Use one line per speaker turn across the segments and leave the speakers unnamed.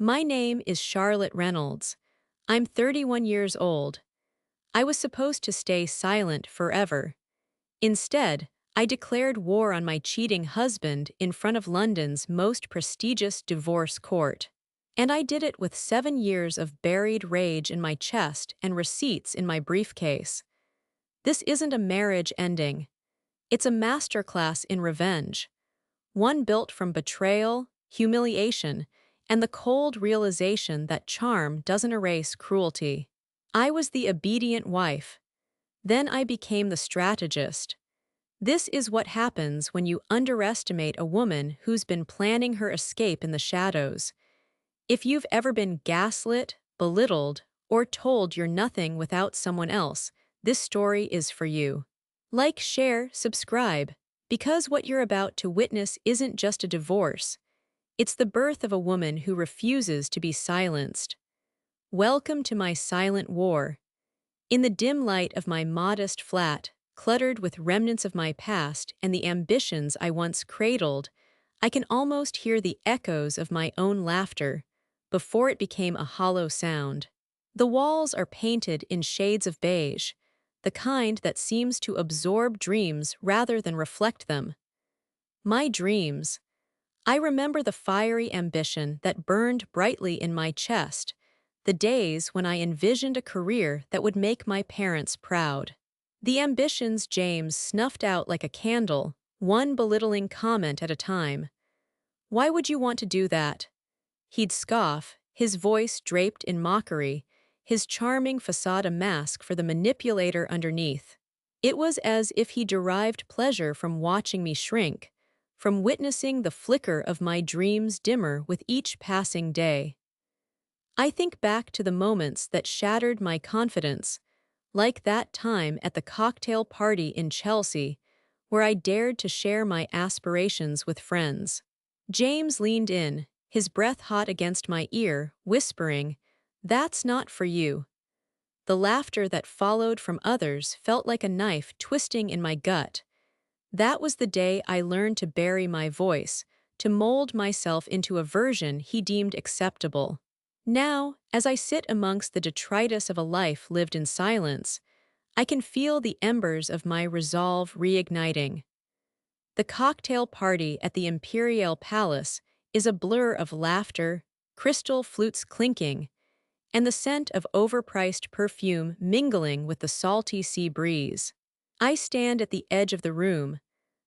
My name is Charlotte Reynolds. I'm 31 years old. I was supposed to stay silent forever. Instead, I declared war on my cheating husband in front of London's most prestigious divorce court. And I did it with 7 years of buried rage in my chest and receipts in my briefcase. This isn't a marriage ending. It's a masterclass in revenge. One built from betrayal, humiliation, and the cold realization that charm doesn't erase cruelty. I was the obedient wife. Then I became the strategist. This is what happens when you underestimate a woman who's been planning her escape in the shadows. If you've ever been gaslit, belittled, or told you're nothing without someone else, this story is for you. Like, share, subscribe, because what you're about to witness isn't just a divorce. It's the birth of a woman who refuses to be silenced. Welcome to my silent war. In the dim light of my modest flat, cluttered with remnants of my past and the ambitions I once cradled, I can almost hear the echoes of my own laughter before it became a hollow sound. The walls are painted in shades of beige, the kind that seems to absorb dreams rather than reflect them. My dreams. I remember the fiery ambition that burned brightly in my chest, the days when I envisioned a career that would make my parents proud. The ambitions James snuffed out like a candle, one belittling comment at a time. "Why would you want to do that?" He'd scoff, his voice draped in mockery, his charming facade a mask for the manipulator underneath. It was as if he derived pleasure from watching me shrink, from witnessing the flicker of my dreams dimmer with each passing day. I think back to the moments that shattered my confidence, like that time at the cocktail party in Chelsea, where I dared to share my aspirations with friends. James leaned in, his breath hot against my ear, whispering, "That's not for you." The laughter that followed from others felt like a knife twisting in my gut. That was the day I learned to bury my voice, to mold myself into a version he deemed acceptable. Now, as I sit amongst the detritus of a life lived in silence, I can feel the embers of my resolve reigniting. The cocktail party at the Imperial Palace is a blur of laughter, crystal flutes clinking, and the scent of overpriced perfume mingling with the salty sea breeze. I stand at the edge of the room,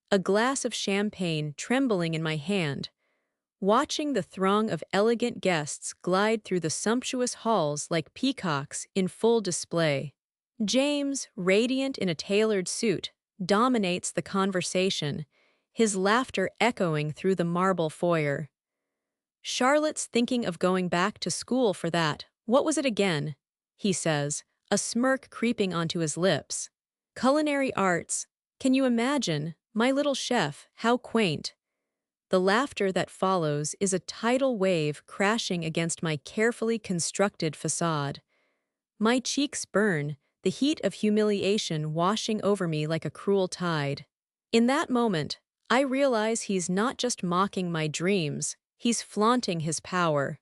a glass of champagne trembling in my hand, watching the throng of elegant guests glide through the sumptuous halls like peacocks in full display. James, radiant in a tailored suit, dominates the conversation, his laughter echoing through the marble foyer. "Charlotte's thinking of going back to school for that. What was it again?" he says, a smirk creeping onto his lips. "Culinary arts. Can you imagine? My little chef, how quaint." The laughter that follows is a tidal wave crashing against my carefully constructed facade. My cheeks burn, the heat of humiliation washing over me like a cruel tide. In that moment, I realize he's not just mocking my dreams, he's flaunting his power.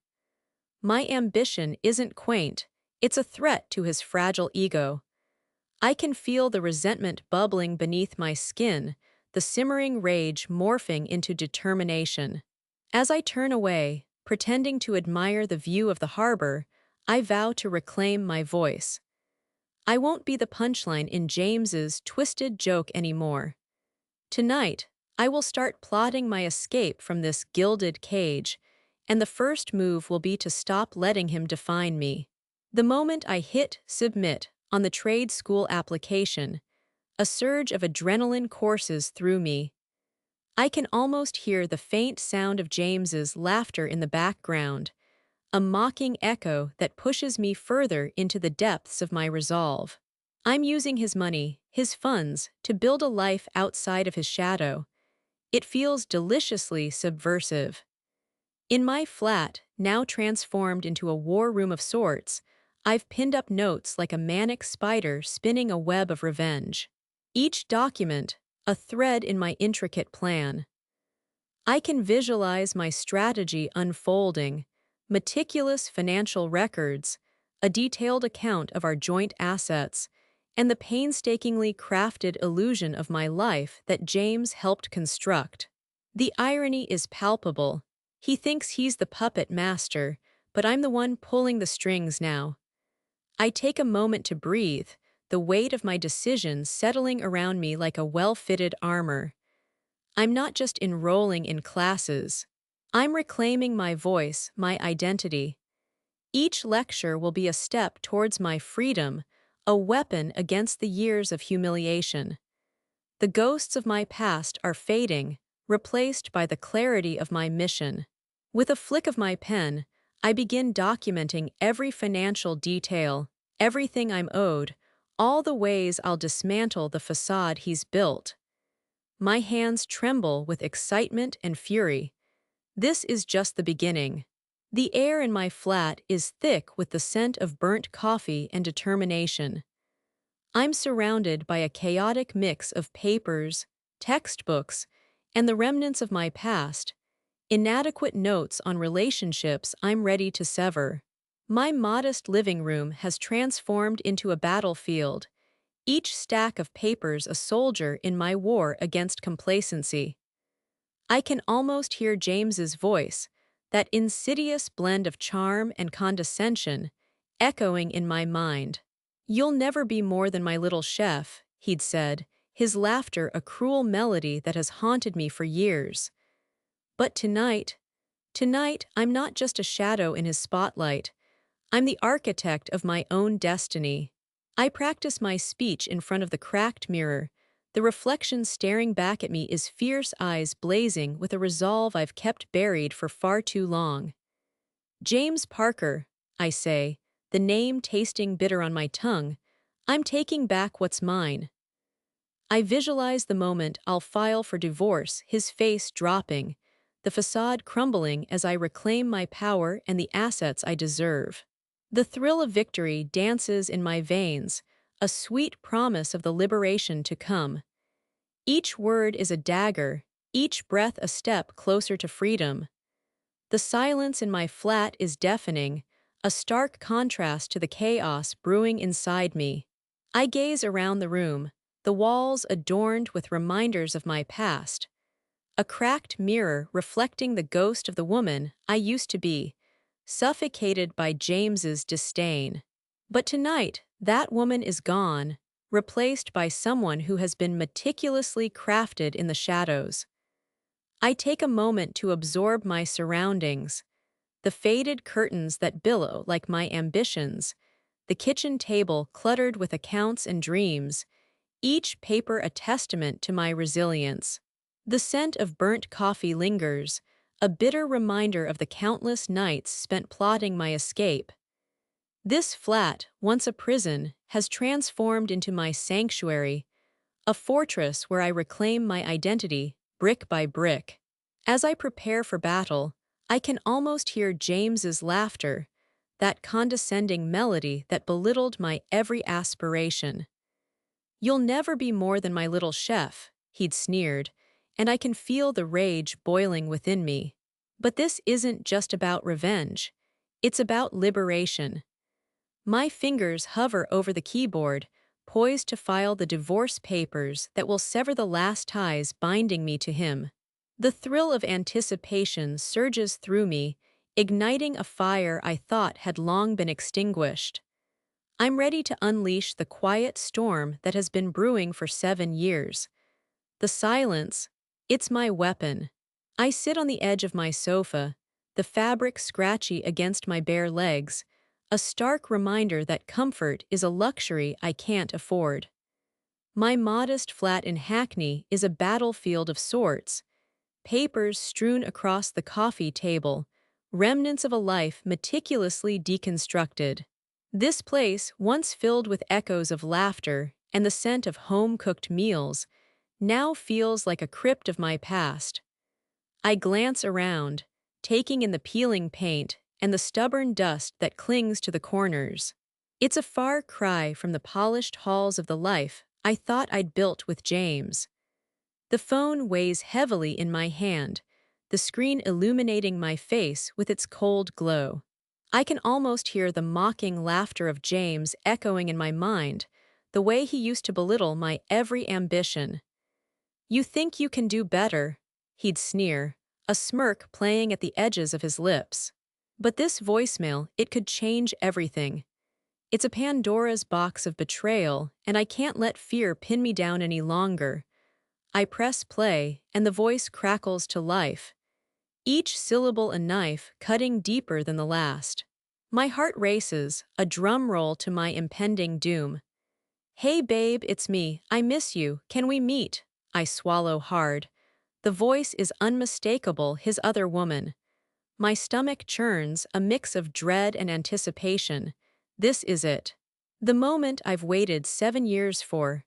My ambition isn't quaint, it's a threat to his fragile ego. I can feel the resentment bubbling beneath my skin, the simmering rage morphing into determination. As I turn away, pretending to admire the view of the harbor, I vow to reclaim my voice. I won't be the punchline in James's twisted joke anymore. Tonight, I will start plotting my escape from this gilded cage, and the first move will be to stop letting him define me. The moment I hit submit on the trade school application, a surge of adrenaline courses through me. I can almost hear the faint sound of James's laughter in the background, a mocking echo that pushes me further into the depths of my resolve. I'm using his money, his funds, to build a life outside of his shadow. It feels deliciously subversive. In my flat, now transformed into a war room of sorts, I've pinned up notes like a manic spider spinning a web of revenge. Each document, a thread in my intricate plan. I can visualize my strategy unfolding, meticulous financial records, a detailed account of our joint assets, and the painstakingly crafted illusion of my life that James helped construct. The irony is palpable. He thinks he's the puppet master, but I'm the one pulling the strings now. I take a moment to breathe, the weight of my decisions settling around me like a well-fitted armor. I'm not just enrolling in classes. I'm reclaiming my voice, my identity. Each lecture will be a step towards my freedom, a weapon against the years of humiliation. The ghosts of my past are fading, replaced by the clarity of my mission. With a flick of my pen, I begin documenting every financial detail, everything I'm owed, all the ways I'll dismantle the facade he's built. My hands tremble with excitement and fury. This is just the beginning. The air in my flat is thick with the scent of burnt coffee and determination. I'm surrounded by a chaotic mix of papers, textbooks, and the remnants of my past, inadequate notes on relationships I'm ready to sever. My modest living room has transformed into a battlefield, each stack of papers a soldier in my war against complacency. I can almost hear James's voice, that insidious blend of charm and condescension, echoing in my mind. "You'll never be more than my little chef," he'd said, his laughter a cruel melody that has haunted me for years. But tonight, I'm not just a shadow in his spotlight. I'm the architect of my own destiny. I practice my speech in front of the cracked mirror. The reflection staring back at me is fierce eyes blazing with a resolve I've kept buried for far too long. "James Parker," I say, the name tasting bitter on my tongue. "I'm taking back what's mine." I visualize the moment I'll file for divorce, his face dropping, the facade crumbling as I reclaim my power and the assets I deserve. The thrill of victory dances in my veins, a sweet promise of the liberation to come. Each word is a dagger, each breath a step closer to freedom. The silence in my flat is deafening, a stark contrast to the chaos brewing inside me. I gaze around the room, the walls adorned with reminders of my past. A cracked mirror reflecting the ghost of the woman I used to be, suffocated by James's disdain. But tonight, that woman is gone, replaced by someone who has been meticulously crafted in the shadows. I take a moment to absorb my surroundings, the faded curtains that billow like my ambitions, the kitchen table cluttered with accounts and dreams, each paper a testament to my resilience. The scent of burnt coffee lingers, a bitter reminder of the countless nights spent plotting my escape. This flat, once a prison, has transformed into my sanctuary, a fortress where I reclaim my identity, brick by brick. As I prepare for battle, I can almost hear James's laughter, that condescending melody that belittled my every aspiration. "You'll never be more than my little chef," he'd sneered, and I can feel the rage boiling within me. But this isn't just about revenge. It's about liberation. My fingers hover over the keyboard, poised to file the divorce papers that will sever the last ties binding me to him. The thrill of anticipation surges through me, igniting a fire I thought had long been extinguished. I'm ready to unleash the quiet storm that has been brewing for 7 years. The silence, it's my weapon. I sit on the edge of my sofa, the fabric scratchy against my bare legs, a stark reminder that comfort is a luxury I can't afford. My modest flat in Hackney is a battlefield of sorts, papers strewn across the coffee table, remnants of a life meticulously deconstructed. This place, once filled with echoes of laughter and the scent of home-cooked meals, now feels like a crypt of my past. I glance around, taking in the peeling paint and the stubborn dust that clings to the corners. It's a far cry from the polished halls of the life I thought I'd built with James. The phone weighs heavily in my hand, the screen illuminating my face with its cold glow. I can almost hear the mocking laughter of James echoing in my mind, the way he used to belittle my every ambition. "You think you can do better," he'd sneer, a smirk playing at the edges of his lips. But this voicemail, it could change everything. It's a Pandora's box of betrayal, and I can't let fear pin me down any longer. I press play, and the voice crackles to life, each syllable a knife cutting deeper than the last. My heart races, a drum roll to my impending doom. "Hey babe, it's me, I miss you, can we meet?" I swallow hard. The voice is unmistakable, his other woman. My stomach churns, a mix of dread and anticipation. This is it. The moment I've waited 7 years for.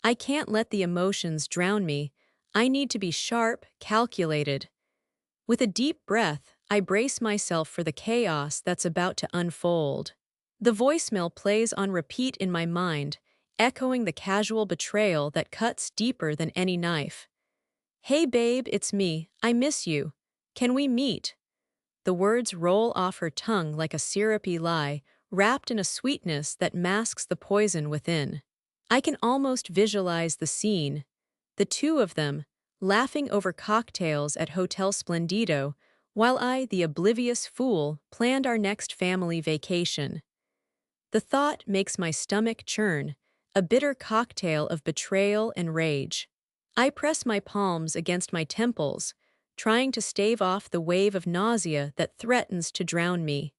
I can't let the emotions drown me. I need to be sharp, calculated. With a deep breath, I brace myself for the chaos that's about to unfold. The voicemail plays on repeat in my mind, echoing the casual betrayal that cuts deeper than any knife. "Hey babe, it's me, I miss you. Can we meet?" The words roll off her tongue like a syrupy lie, wrapped in a sweetness that masks the poison within. I can almost visualize the scene, the two of them, laughing over cocktails at Hotel Splendido, while I, the oblivious fool, planned our next family vacation. The thought makes my stomach churn, a bitter cocktail of betrayal and rage. I press my palms against my temples, trying to stave off the wave of nausea that threatens to drown me.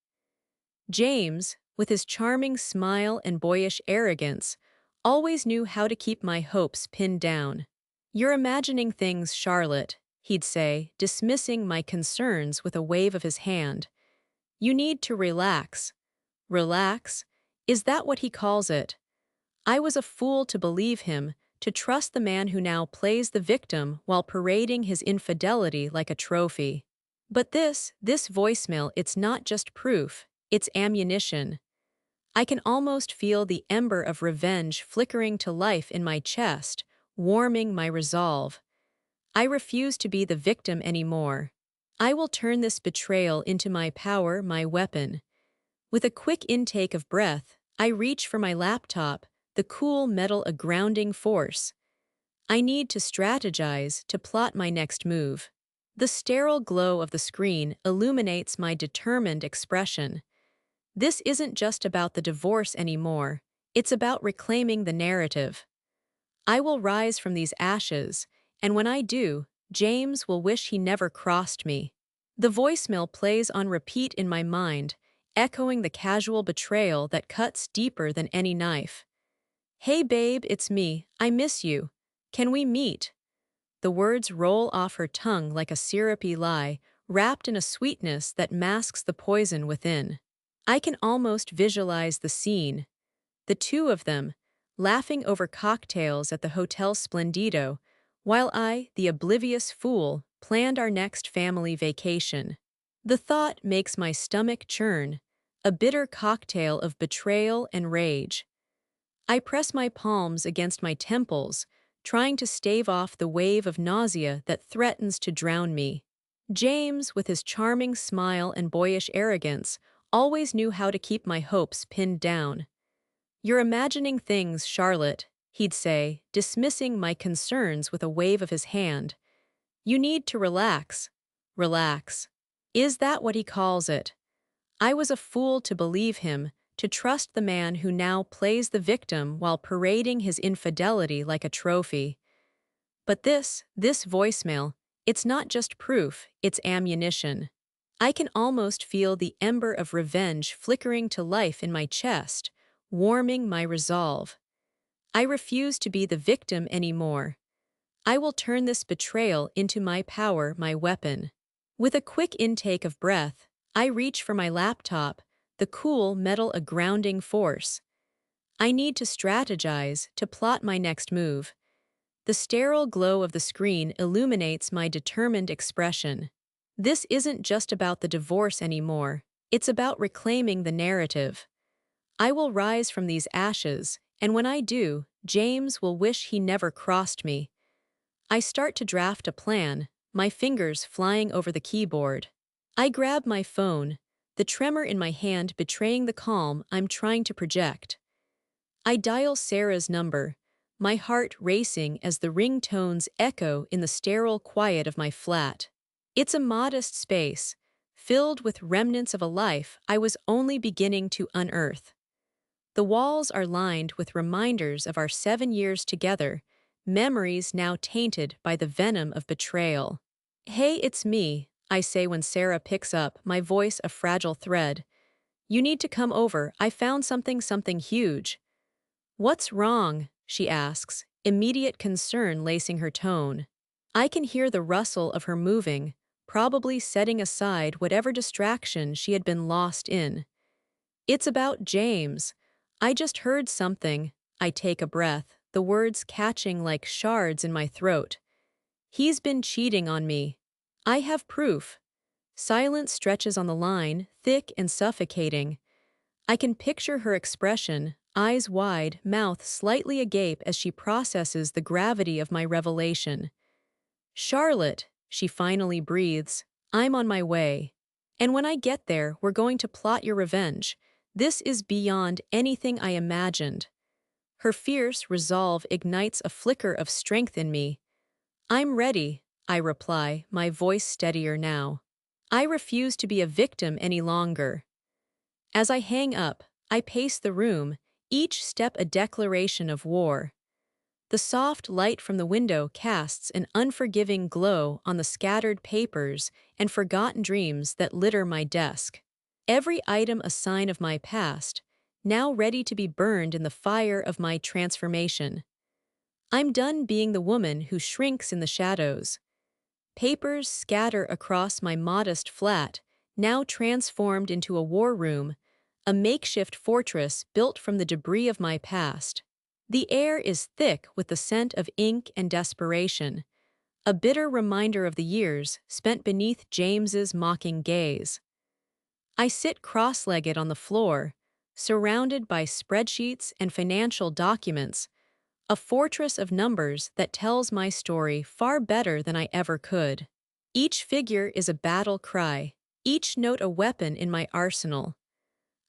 James, with his charming smile and boyish arrogance, always knew how to keep my hopes pinned down. "You're imagining things, Charlotte," he'd say, dismissing my concerns with a wave of his hand. "You need to relax." Relax? Is that what he calls it? I was a fool to believe him, to trust the man who now plays the victim while parading his infidelity like a trophy. But this voicemail, it's not just proof, it's ammunition. I can almost feel the ember of revenge flickering to life in my chest, warming my resolve. I refuse to be the victim anymore. I will turn this betrayal into my power, my weapon. With a quick intake of breath, I reach for my laptop, the cool metal a grounding force. I need to strategize, to plot my next move. The sterile glow of the screen illuminates my determined expression. This isn't just about the divorce anymore, it's about reclaiming the narrative. I will rise from these ashes, and when I do, James will wish he never crossed me. The voicemail plays on repeat in my mind, echoing the casual betrayal that cuts deeper than any knife. "Hey babe, it's me, I miss you. Can we meet?" The words roll off her tongue like a syrupy lie, wrapped in a sweetness that masks the poison within. I can almost visualize the scene, the two of them, laughing over cocktails at the Hotel Splendido, while I, the oblivious fool, planned our next family vacation. The thought makes my stomach churn, a bitter cocktail of betrayal and rage. I press my palms against my temples, trying to stave off the wave of nausea that threatens to drown me. James, with his charming smile and boyish arrogance, always knew how to keep my hopes pinned down. "You're imagining things, Charlotte," he'd say, dismissing my concerns with a wave of his hand. "You need to relax." Relax. Is that what he calls it? I was a fool to believe him, to trust the man who now plays the victim while parading his infidelity like a trophy. But this voicemail, it's not just proof, it's ammunition. I can almost feel the ember of revenge flickering to life in my chest, warming my resolve. I refuse to be the victim anymore. I will turn this betrayal into my power, my weapon. With a quick intake of breath, I reach for my laptop, the cool metal a grounding force. I need to strategize, to plot my next move. The sterile glow of the screen illuminates my determined expression. This isn't just about the divorce anymore, it's about reclaiming the narrative. I will rise from these ashes, and when I do, James will wish he never crossed me. I start to draft a plan, my fingers flying over the keyboard. I grab my phone, the tremor in my hand betraying the calm I'm trying to project. I dial Sarah's number, my heart racing as the ringtones echo in the sterile quiet of my flat. It's a modest space, filled with remnants of a life I was only beginning to unearth. The walls are lined with reminders of our 7 years together, memories now tainted by the venom of betrayal. "Hey, it's me," I say when Sarah picks up, my voice a fragile thread. "You need to come over, I found something huge." "What's wrong?" she asks, immediate concern lacing her tone. I can hear the rustle of her moving, probably setting aside whatever distraction she had been lost in. "It's about James. I just heard something." I take a breath, the words catching like shards in my throat. "He's been cheating on me. I have proof." Silence stretches on the line, thick and suffocating. I can picture her expression, eyes wide, mouth slightly agape as she processes the gravity of my revelation. "Charlotte," she finally breathes, "I'm on my way. And when I get there, we're going to plot your revenge. This is beyond anything I imagined." Her fierce resolve ignites a flicker of strength in me. "I'm ready," I reply, my voice steadier now. I refuse to be a victim any longer. As I hang up, I pace the room, each step a declaration of war. The soft light from the window casts an unforgiving glow on the scattered papers and forgotten dreams that litter my desk. Every item a sign of my past, now ready to be burned in the fire of my transformation. I'm done being the woman who shrinks in the shadows. Papers scatter across my modest flat, now transformed into a war room, a makeshift fortress built from the debris of my past. The air is thick with the scent of ink and desperation, a bitter reminder of the years spent beneath James's mocking gaze. I sit cross-legged on the floor, surrounded by spreadsheets and financial documents, a fortress of numbers that tells my story far better than I ever could. Each figure is a battle cry, each note a weapon in my arsenal.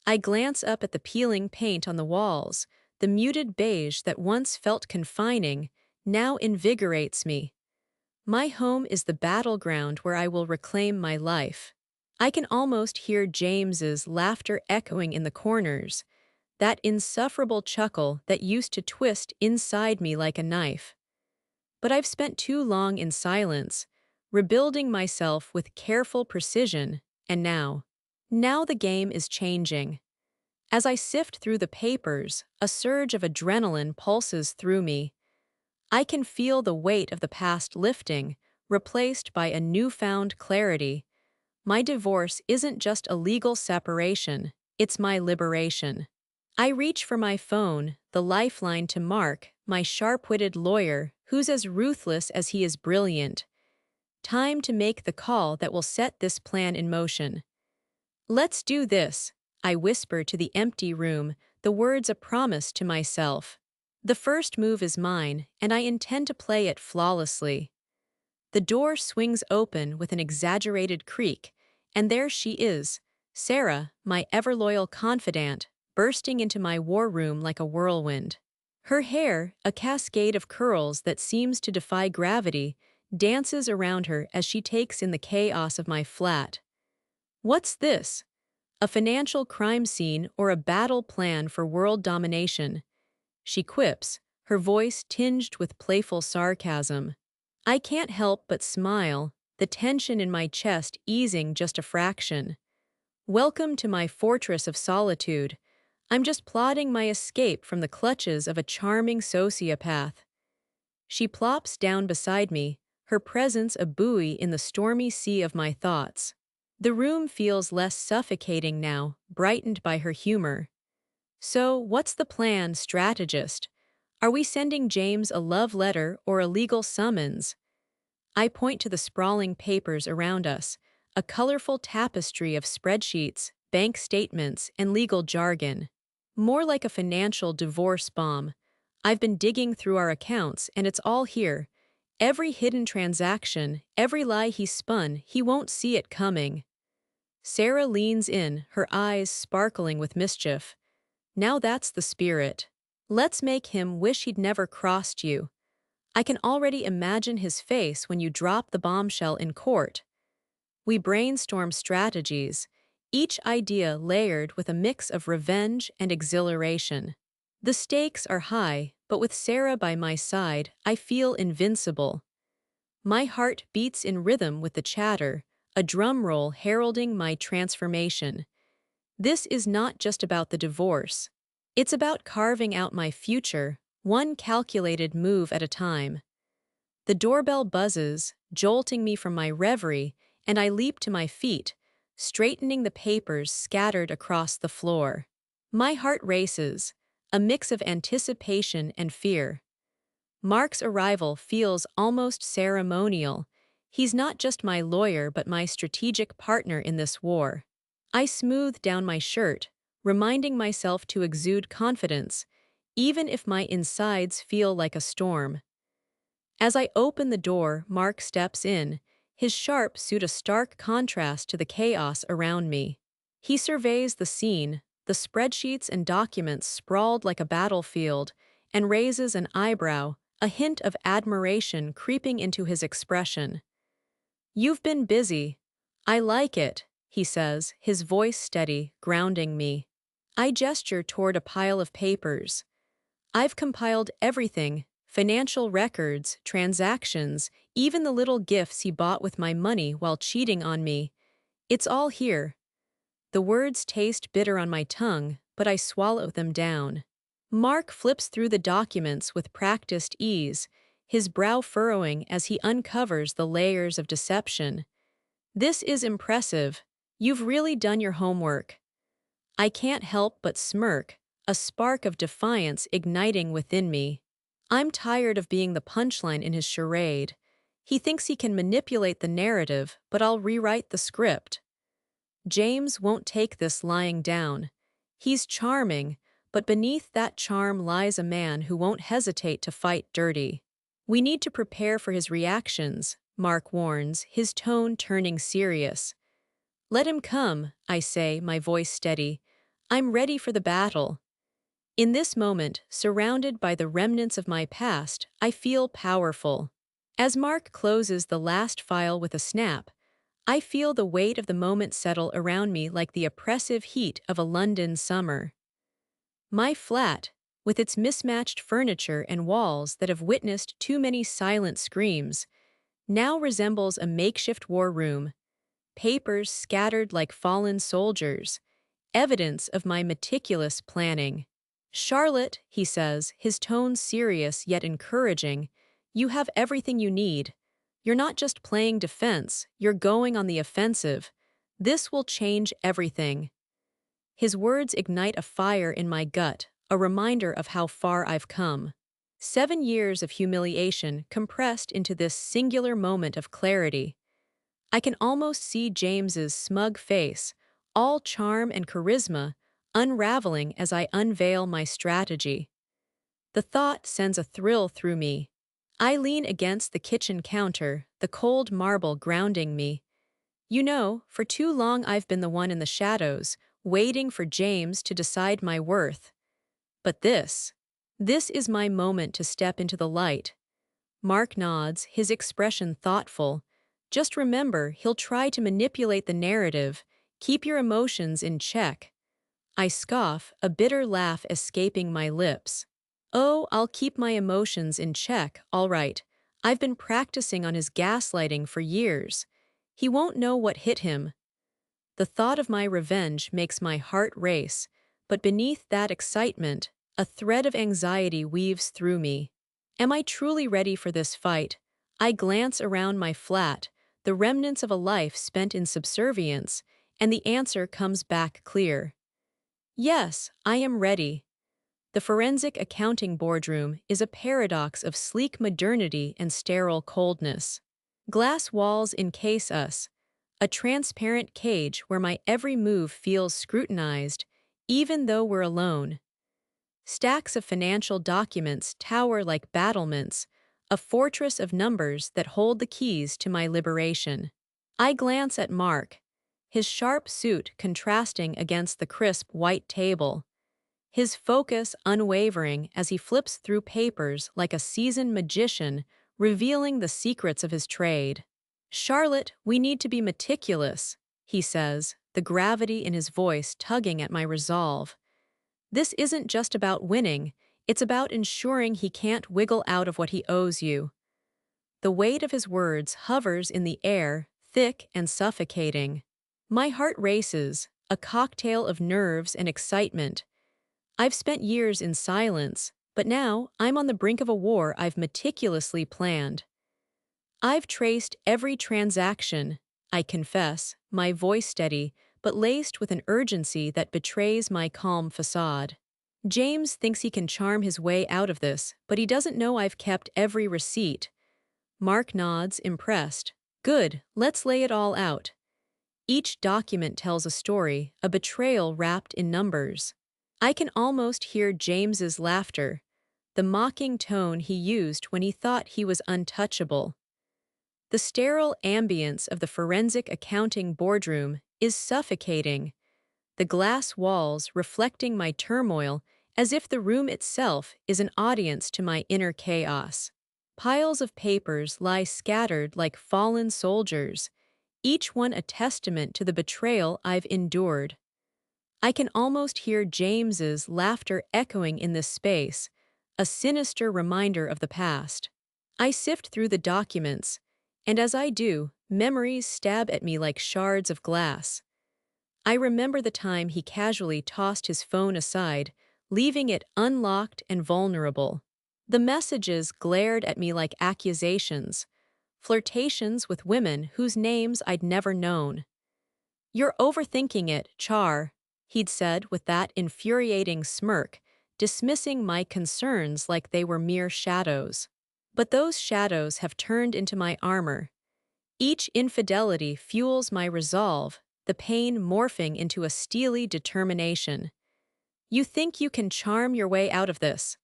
I glance up at the peeling paint on the walls, the muted beige that once felt confining, now invigorates me. My home is the battleground where I will reclaim my life. I can almost hear James's laughter echoing in the corners, that insufferable chuckle that used to twist inside me like a knife. But I've spent too long in silence, rebuilding myself with careful precision, and now the game is changing. As I sift through the papers, a surge of adrenaline pulses through me. I can feel the weight of the past lifting, replaced by a newfound clarity. My divorce isn't just a legal separation, it's my liberation. I reach for my phone, the lifeline to Mark, my sharp-witted lawyer, who's as ruthless as he is brilliant. Time to make the call that will set this plan in motion. "Let's do this," I whisper to the empty room, the words a promise to myself. The first move is mine, and I intend to play it flawlessly. The door swings open with an exaggerated creak, and there she is, Sarah, my ever-loyal confidant, bursting into my war room like a whirlwind. Her hair, a cascade of curls that seems to defy gravity, dances around her as she takes in the chaos of my flat. "What's this? A financial crime scene or a battle plan for world domination?" she quips, her voice tinged with playful sarcasm. I can't help but smile, the tension in my chest easing just a fraction. "Welcome to my fortress of solitude. I'm just plotting my escape from the clutches of a charming sociopath." She plops down beside me, her presence a buoy in the stormy sea of my thoughts. The room feels less suffocating now, brightened by her humor. "So, what's the plan, strategist? Are we sending James a love letter or a legal summons?" I point to the sprawling papers around us, a colorful tapestry of spreadsheets, bank statements, and legal jargon. More like a financial divorce bomb. I've been digging through our accounts, and it's all here. Every hidden transaction, every lie he spun, he won't see it coming. Sarah leans in, her eyes sparkling with mischief. Now that's the spirit. Let's make him wish he'd never crossed you. I can already imagine his face when you drop the bombshell in court. We brainstorm strategies, each idea layered with a mix of revenge and exhilaration. The stakes are high, but with Sarah by my side, I feel invincible. My heart beats in rhythm with the chatter, a drum roll heralding my transformation. This is not just about the divorce. It's about carving out my future, one calculated move at a time. The doorbell buzzes, jolting me from my reverie, and I leap to my feet, straightening the papers scattered across the floor. My heart races, a mix of anticipation and fear. Mark's arrival feels almost ceremonial. He's not just my lawyer but my strategic partner in this war. I smooth down my shirt, reminding myself to exude confidence, even if my insides feel like a storm. As I open the door, Mark steps in, his sharp suit a stark contrast to the chaos around me. He surveys the scene, the spreadsheets and documents sprawled like a battlefield, and raises an eyebrow, a hint of admiration creeping into his expression. "You've been busy. I like it," he says, his voice steady, grounding me. I gesture toward a pile of papers. "I've compiled everything, financial records, transactions, even the little gifts he bought with my money while cheating on me. It's all here." The words taste bitter on my tongue, but I swallow them down. Mark flips through the documents with practiced ease, his brow furrowing as he uncovers the layers of deception. "This is impressive. You've really done your homework." I can't help but smirk, a spark of defiance igniting within me. I'm tired of being the punchline in his charade. He thinks he can manipulate the narrative, but I'll rewrite the script. James won't take this lying down. He's charming, but beneath that charm lies a man who won't hesitate to fight dirty. "We need to prepare for his reactions," Mark warns, his tone turning serious. "Let him come," I say, my voice steady. "I'm ready for the battle." In this moment, surrounded by the remnants of my past, I feel powerful. As Mark closes the last file with a snap, I feel the weight of the moment settle around me like the oppressive heat of a London summer. My flat, with its mismatched furniture and walls that have witnessed too many silent screams, now resembles a makeshift war room, papers scattered like fallen soldiers, evidence of my meticulous planning. "Charlotte," he says, his tone serious yet encouraging, "you have everything you need. You're not just playing defense, you're going on the offensive. This will change everything." His words ignite a fire in my gut, a reminder of how far I've come. 7 years of humiliation compressed into this singular moment of clarity. I can almost see James's smug face, all charm and charisma, unraveling as I unveil my strategy. The thought sends a thrill through me. I lean against the kitchen counter, the cold marble grounding me. You know, for too long I've been the one in the shadows, waiting for James to decide my worth. But this is my moment to step into the light. Mark nods, his expression thoughtful. "Just remember, he'll try to manipulate the narrative. Keep your emotions in check." I scoff, a bitter laugh escaping my lips. "Oh, I'll keep my emotions in check, all right. I've been practicing on his gaslighting for years. He won't know what hit him." The thought of my revenge makes my heart race, but beneath that excitement, a thread of anxiety weaves through me. Am I truly ready for this fight? I glance around my flat, the remnants of a life spent in subservience, and the answer comes back clear. Yes, I am ready. The forensic accounting boardroom is a paradox of sleek modernity and sterile coldness. Glass walls encase us, a transparent cage where my every move feels scrutinized, even though we're alone. Stacks of financial documents tower like battlements, a fortress of numbers that hold the keys to my liberation. I glance at Mark, his sharp suit contrasting against the crisp white table, his focus unwavering as he flips through papers like a seasoned magician revealing the secrets of his trade. "Charlotte, we need to be meticulous," he says, the gravity in his voice tugging at my resolve. "This isn't just about winning, it's about ensuring he can't wiggle out of what he owes you." The weight of his words hovers in the air, thick and suffocating. My heart races, a cocktail of nerves and excitement. I've spent years in silence, but now I'm on the brink of a war I've meticulously planned. I've traced every transaction, I confess, my voice steady, but laced with an urgency that betrays my calm facade. James thinks he can charm his way out of this, but he doesn't know I've kept every receipt. Mark nods, impressed. "Good, let's lay it all out." Each document tells a story, a betrayal wrapped in numbers. I can almost hear James's laughter, the mocking tone he used when he thought he was untouchable. The sterile ambience of the forensic accounting boardroom is suffocating, the glass walls reflecting my turmoil as if the room itself is an audience to my inner chaos. Piles of papers lie scattered like fallen soldiers, each one a testament to the betrayal I've endured. I can almost hear James's laughter echoing in this space, a sinister reminder of the past. I sift through the documents, and as I do, memories stab at me like shards of glass. I remember the time he casually tossed his phone aside, leaving it unlocked and vulnerable. The messages glared at me like accusations, flirtations with women whose names I'd never known. "You're overthinking it, Char," he'd said with that infuriating smirk, dismissing my concerns like they were mere shadows. But those shadows have turned into my armor. Each infidelity fuels my resolve, the pain morphing into a steely determination. "You think you can charm your way out of this?"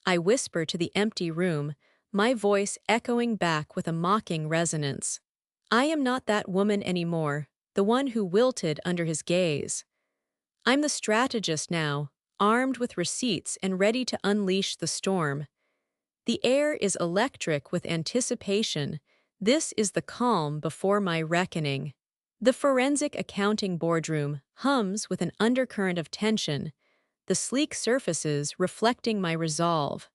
I whisper to the empty room, my voice echoing back with a mocking resonance. I am not that woman anymore, the one who wilted under his gaze. I'm the strategist now, armed with receipts and ready to unleash the storm. The air is electric with anticipation. This is the calm before my reckoning. The forensic accounting boardroom hums with an undercurrent of tension, the sleek surfaces reflecting my resolve.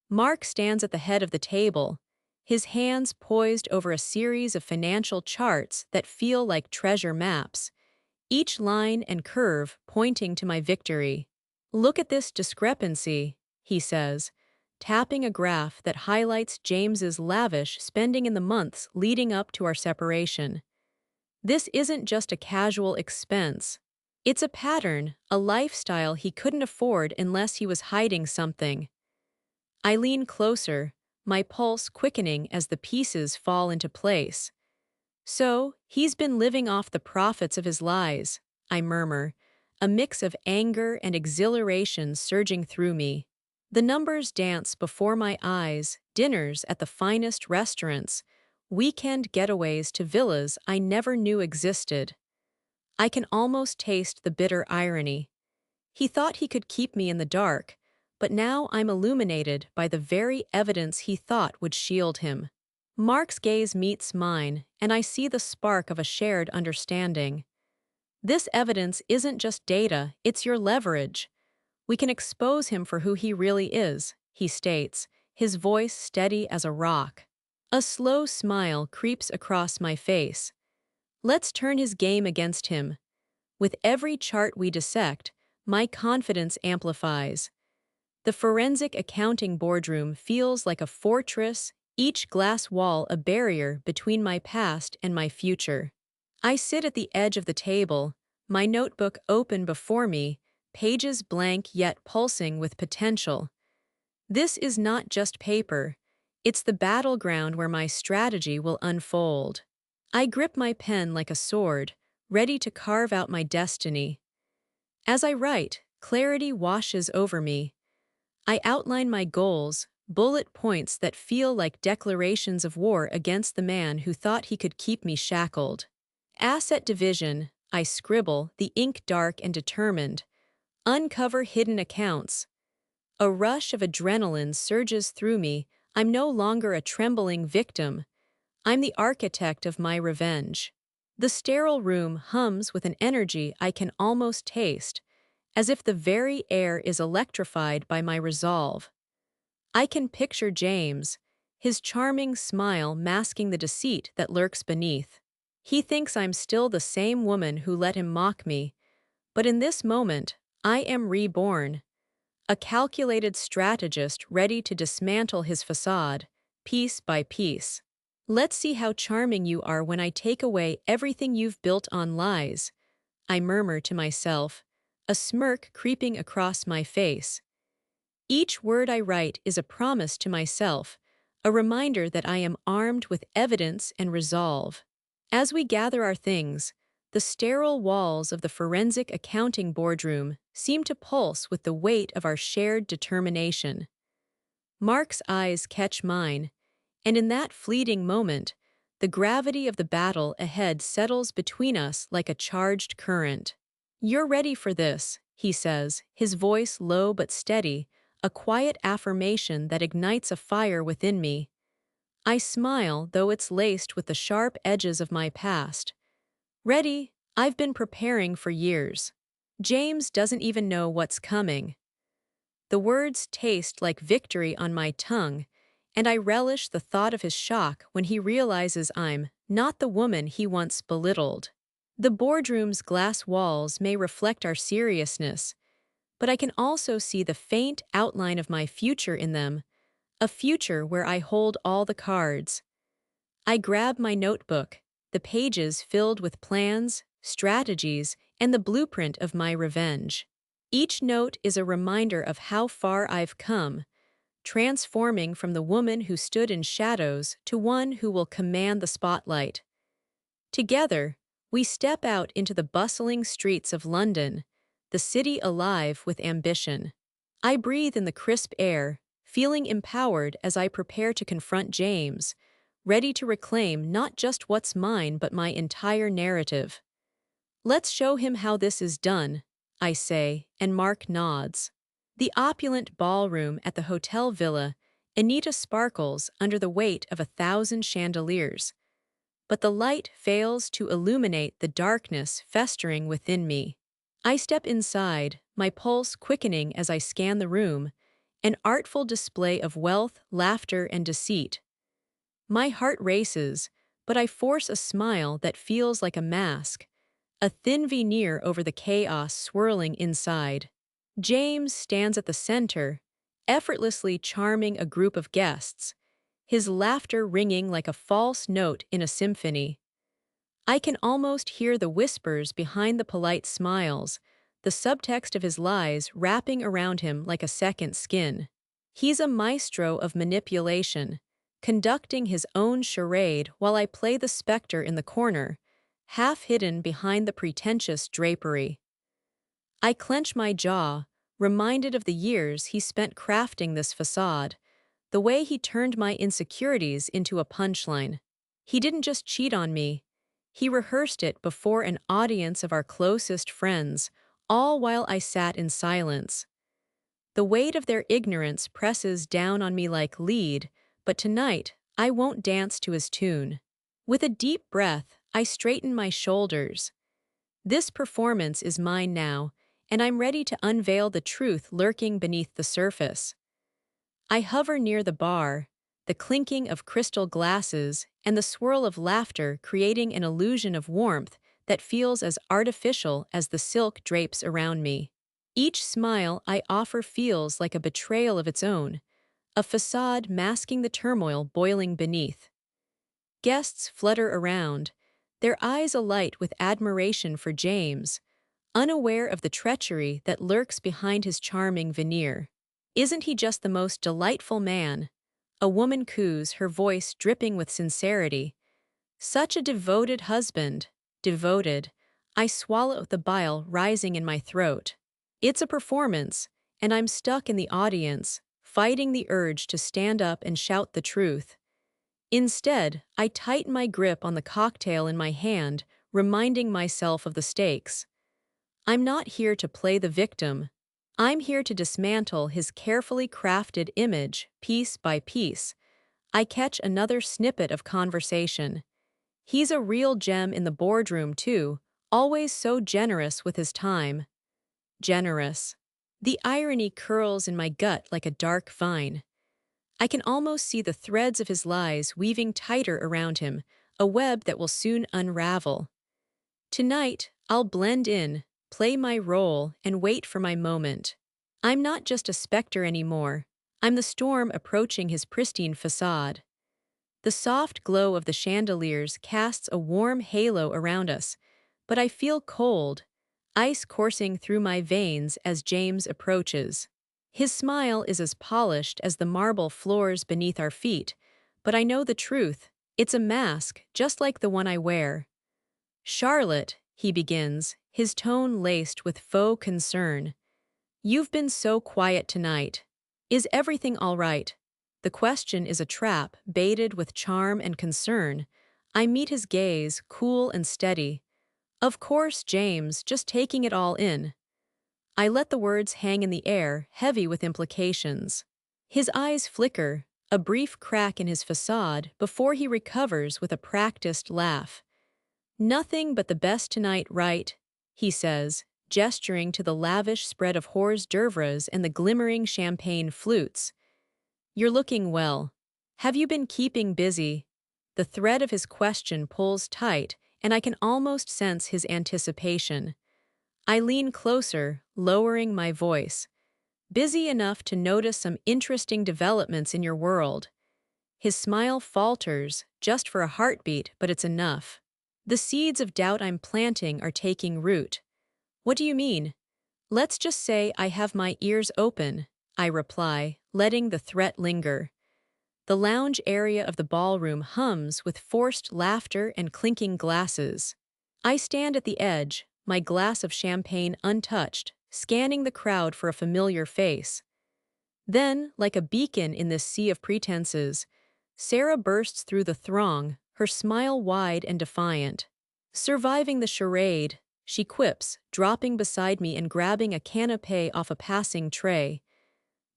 Mark stands at the head of the table, his hands poised over a series of financial charts that feel like treasure maps, each line and curve pointing to my victory. "Look at this discrepancy," he says, tapping a graph that highlights James's lavish spending in the months leading up to our separation. "This isn't just a casual expense. It's a pattern, a lifestyle he couldn't afford unless he was hiding something." I lean closer, my pulse quickening as the pieces fall into place. "So, he's been living off the profits of his lies," I murmur, a mix of anger and exhilaration surging through me. The numbers dance before my eyes, dinners at the finest restaurants, weekend getaways to villas I never knew existed. I can almost taste the bitter irony. He thought he could keep me in the dark, but now I'm illuminated by the very evidence he thought would shield him. Mark's gaze meets mine, and I see the spark of a shared understanding. "This evidence isn't just data, it's your leverage. We can expose him for who he really is," he states, his voice steady as a rock. A slow smile creeps across my face. "Let's turn his game against him." With every chart we dissect, my confidence amplifies. The forensic accounting boardroom feels like a fortress, each glass wall a barrier between my past and my future. I sit at the edge of the table, my notebook open before me, pages blank yet pulsing with potential. This is not just paper. It's the battleground where my strategy will unfold. I grip my pen like a sword, ready to carve out my destiny. As I write, clarity washes over me. I outline my goals, bullet points that feel like declarations of war against the man who thought he could keep me shackled. Asset division, I scribble, the ink dark and determined. Uncover hidden accounts. A rush of adrenaline surges through me. I'm no longer a trembling victim. I'm the architect of my revenge. The sterile room hums with an energy I can almost taste, as if the very air is electrified by my resolve. I can picture James, his charming smile masking the deceit that lurks beneath. He thinks I'm still the same woman who let him mock me, but in this moment, I am reborn, a calculated strategist ready to dismantle his facade, piece by piece. Let's see how charming you are when I take away everything you've built on lies, I murmur to myself, a smirk creeping across my face. Each word I write is a promise to myself, a reminder that I am armed with evidence and resolve. As we gather our things, the sterile walls of the forensic accounting boardroom seem to pulse with the weight of our shared determination. Mark's eyes catch mine, and in that fleeting moment, the gravity of the battle ahead settles between us like a charged current. "You're ready for this," he says, his voice low but steady, a quiet affirmation that ignites a fire within me. I smile, though it's laced with the sharp edges of my past. Ready? I've been preparing for years. James doesn't even know what's coming. The words taste like victory on my tongue, and I relish the thought of his shock when he realizes I'm not the woman he once belittled. The boardroom's glass walls may reflect our seriousness, but I can also see the faint outline of my future in them, a future where I hold all the cards. I grab my notebook, the pages filled with plans, strategies, and the blueprint of my revenge. Each note is a reminder of how far I've come, transforming from the woman who stood in shadows to one who will command the spotlight. Together, we step out into the bustling streets of London, the city alive with ambition. I breathe in the crisp air, feeling empowered as I prepare to confront James, ready to reclaim not just what's mine but my entire narrative. "Let's show him how this is done," I say, and Mark nods. The opulent ballroom at the hotel villa, Anita sparkles under the weight of 1,000 chandeliers, but the light fails to illuminate the darkness festering within me. I step inside, my pulse quickening as I scan the room, an artful display of wealth, laughter, and deceit. My heart races, but I force a smile that feels like a mask, a thin veneer over the chaos swirling inside. James stands at the center, effortlessly charming a group of guests, his laughter ringing like a false note in a symphony. I can almost hear the whispers behind the polite smiles, the subtext of his lies wrapping around him like a second skin. He's a maestro of manipulation, conducting his own charade while I play the specter in the corner, half hidden behind the pretentious drapery. I clench my jaw, reminded of the years he spent crafting this facade, the way he turned my insecurities into a punchline. He didn't just cheat on me. He rehearsed it before an audience of our closest friends, all while I sat in silence. The weight of their ignorance presses down on me like lead, but tonight, I won't dance to his tune. With a deep breath, I straighten my shoulders. This performance is mine now, and I'm ready to unveil the truth lurking beneath the surface. I hover near the bar, the clinking of crystal glasses and the swirl of laughter creating an illusion of warmth that feels as artificial as the silk drapes around me. Each smile I offer feels like a betrayal of its own, a facade masking the turmoil boiling beneath. Guests flutter around, their eyes alight with admiration for James, unaware of the treachery that lurks behind his charming veneer. "Isn't he just the most delightful man?" A woman coos, her voice dripping with sincerity. "Such a devoted husband." Devoted. I swallow the bile rising in my throat. It's a performance, and I'm stuck in the audience, fighting the urge to stand up and shout the truth. Instead, I tighten my grip on the cocktail in my hand, reminding myself of the stakes. I'm not here to play the victim. I'm here to dismantle his carefully crafted image, piece by piece. I catch another snippet of conversation. He's a real gem in the boardroom, too, always so generous with his time. Generous. The irony curls in my gut like a dark vine. I can almost see the threads of his lies weaving tighter around him, a web that will soon unravel. Tonight, I'll blend in, play my role, and wait for my moment. I'm not just a specter anymore. I'm the storm approaching his pristine facade. The soft glow of the chandeliers casts a warm halo around us, but I feel cold, ice coursing through my veins as James approaches. His smile is as polished as the marble floors beneath our feet, but I know the truth. It's a mask, just like the one I wear. Charlotte, he begins, his tone laced with faux concern. You've been so quiet tonight. Is everything all right? The question is a trap, baited with charm and concern. I meet his gaze, cool and steady. Of course, James, just taking it all in. I let the words hang in the air, heavy with implications. His eyes flicker, a brief crack in his facade before he recovers with a practiced laugh. Nothing but the best tonight, right? He says, gesturing to the lavish spread of hors d'oeuvres and the glimmering champagne flutes. You're looking well. Have you been keeping busy? The thread of his question pulls tight, and I can almost sense his anticipation. I lean closer, lowering my voice. Busy enough to notice some interesting developments in your world. His smile falters, just for a heartbeat, but it's enough. The seeds of doubt I'm planting are taking root. What do you mean? Let's just say I have my ears open, I reply, letting the threat linger. The lounge area of the ballroom hums with forced laughter and clinking glasses. I stand at the edge, my glass of champagne untouched, scanning the crowd for a familiar face. Then, like a beacon in this sea of pretenses, Sarah bursts through the throng, her smile wide and defiant. Surviving the charade, she quips, dropping beside me and grabbing a canapé off a passing tray.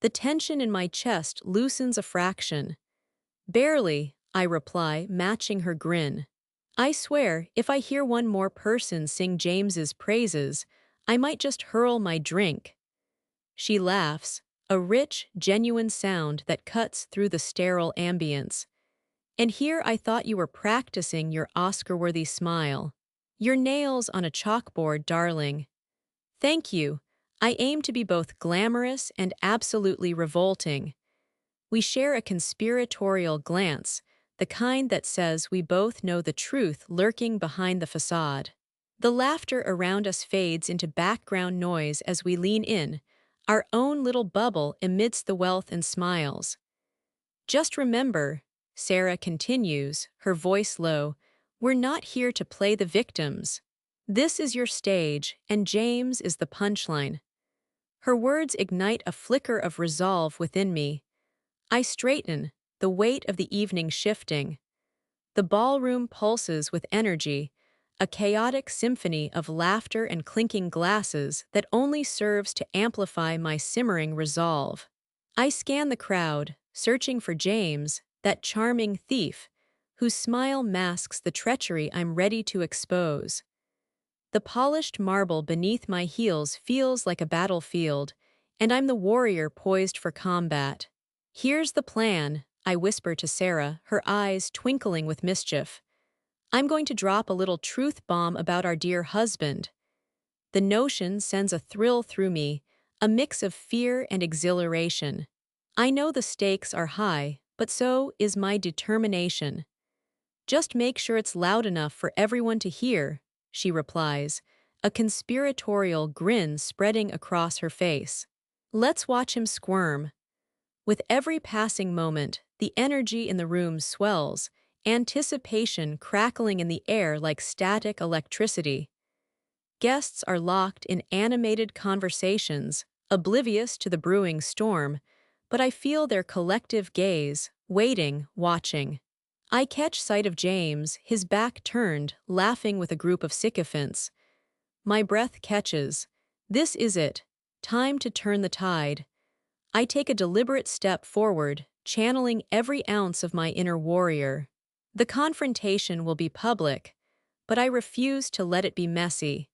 The tension in my chest loosens a fraction. Barely, I reply, matching her grin. I swear, if I hear one more person sing James's praises, I might just hurl my drink. She laughs, a rich, genuine sound that cuts through the sterile ambience. And here I thought you were practicing your Oscar-worthy smile. Your nails on a chalkboard, darling. Thank you. I aim to be both glamorous and absolutely revolting. We share a conspiratorial glance, the kind that says we both know the truth lurking behind the facade. The laughter around us fades into background noise as we lean in, our own little bubble amidst the wealth and smiles. Just remember, Sarah continues, her voice low, we're not here to play the victims. This is your stage, and James is the punchline. Her words ignite a flicker of resolve within me. I straighten, the weight of the evening shifting. The ballroom pulses with energy, a chaotic symphony of laughter and clinking glasses that only serves to amplify my simmering resolve. I scan the crowd, searching for James, that charming thief, whose smile masks the treachery I'm ready to expose. The polished marble beneath my heels feels like a battlefield, and I'm the warrior poised for combat. Here's the plan, I whisper to Sarah, her eyes twinkling with mischief. I'm going to drop a little truth bomb about our dear husband. The notion sends a thrill through me, a mix of fear and exhilaration. I know the stakes are high, but so is my determination. Just make sure it's loud enough for everyone to hear, she replies, a conspiratorial grin spreading across her face. Let's watch him squirm. With every passing moment, the energy in the room swells, anticipation crackling in the air like static electricity. Guests are locked in animated conversations, oblivious to the brewing storm, but I feel their collective gaze, waiting, watching. I catch sight of James, his back turned, laughing with a group of sycophants. My breath catches. This is it. Time to turn the tide. I take a deliberate step forward, channeling every ounce of my inner warrior. The confrontation will be public, but I refuse to let it be messy.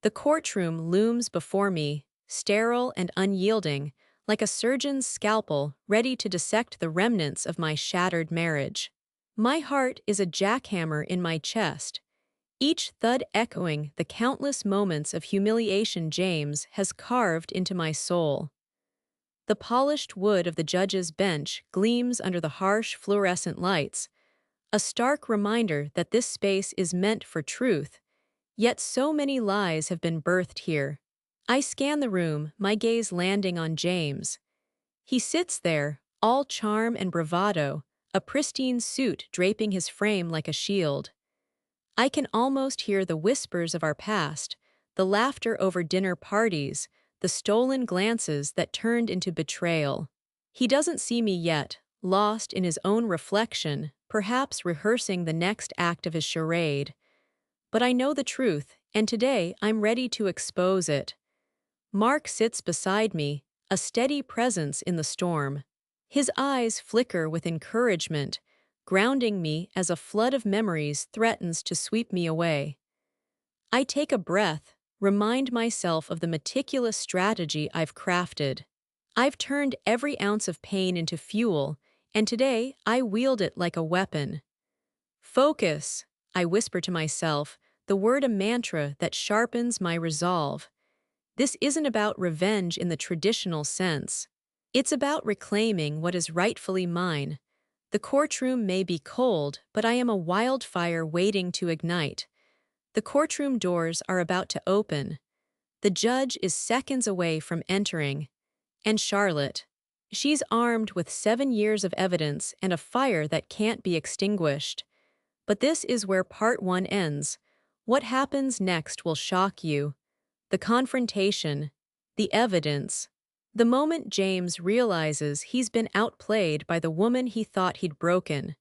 The courtroom looms before me, sterile and unyielding, like a surgeon's scalpel ready to dissect the remnants of my shattered marriage. My heart is a jackhammer in my chest, each thud echoing the countless moments of humiliation James has carved into my soul. The polished wood of the judge's bench gleams under the harsh fluorescent lights, a stark reminder that this space is meant for truth, yet so many lies have been birthed here. I scan the room, my gaze landing on James. He sits there, all charm and bravado, a pristine suit draping his frame like a shield. I can almost hear the whispers of our past, the laughter over dinner parties, the stolen glances that turned into betrayal. He doesn't see me yet, lost in his own reflection, perhaps rehearsing the next act of his charade. But I know the truth, and today I'm ready to expose it. Mark sits beside me, a steady presence in the storm. His eyes flicker with encouragement, grounding me as a flood of memories threatens to sweep me away. I take a breath, remind myself of the meticulous strategy I've crafted. I've turned every ounce of pain into fuel, and today I wield it like a weapon. Focus, I whisper to myself, the word a mantra that sharpens my resolve. This isn't about revenge in the traditional sense. It's about reclaiming what is rightfully mine. The courtroom may be cold, but I am a wildfire waiting to ignite. The courtroom doors are about to open. The judge is seconds away from entering. And Charlotte. She's armed with 7 years of evidence and a fire that can't be extinguished. But this is where part 1 ends. What happens next will shock you. The confrontation, the evidence. The moment James realizes he's been outplayed by the woman he thought he'd broken.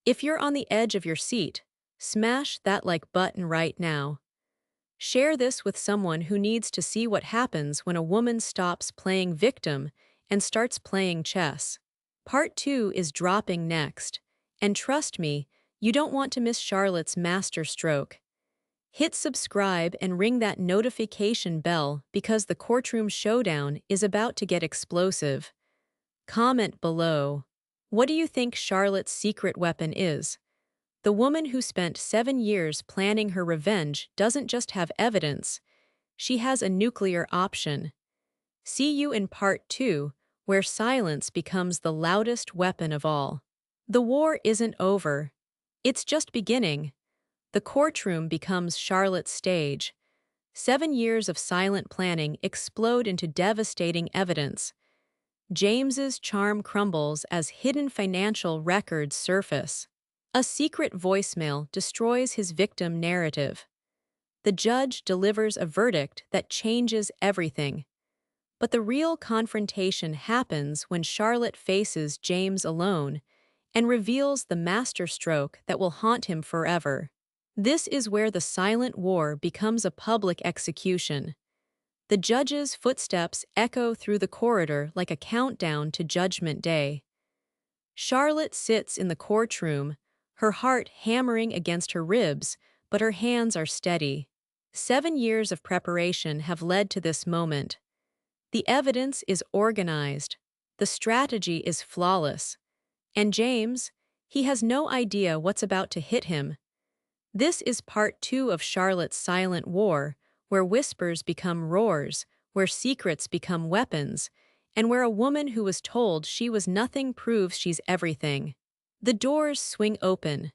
If you're on the edge of your seat, smash that like button right now. Share this with someone who needs to see what happens when a woman stops playing victim and starts playing chess. Part 2 is dropping next, and trust me, you don't want to miss Charlotte's masterstroke. Hit subscribe and ring that notification bell because the courtroom showdown is about to get explosive. Comment below. What do you think Charlotte's secret weapon is? The woman who spent 7 years planning her revenge doesn't just have evidence, she has a nuclear option. See you in part 2, where silence becomes the loudest weapon of all. The war isn't over. It's just beginning. The courtroom becomes Charlotte's stage. 7 years of silent planning explode into devastating evidence. James's charm crumbles as hidden financial records surface. A secret voicemail destroys his victim narrative. The judge delivers a verdict that changes everything. But the real confrontation happens when Charlotte faces James alone and reveals the masterstroke that will haunt him forever. This is where the silent war becomes a public execution. The judge's footsteps echo through the corridor like a countdown to Judgment Day. Charlotte sits in the courtroom, her heart hammering against her ribs, but her hands are steady. 7 years of preparation have led to this moment. The evidence is organized. The strategy is flawless. And James, he has no idea what's about to hit him. This is part 2 of Charlotte's silent war, where whispers become roars, where secrets become weapons, and where a woman who was told she was nothing proves she's everything. The doors swing open.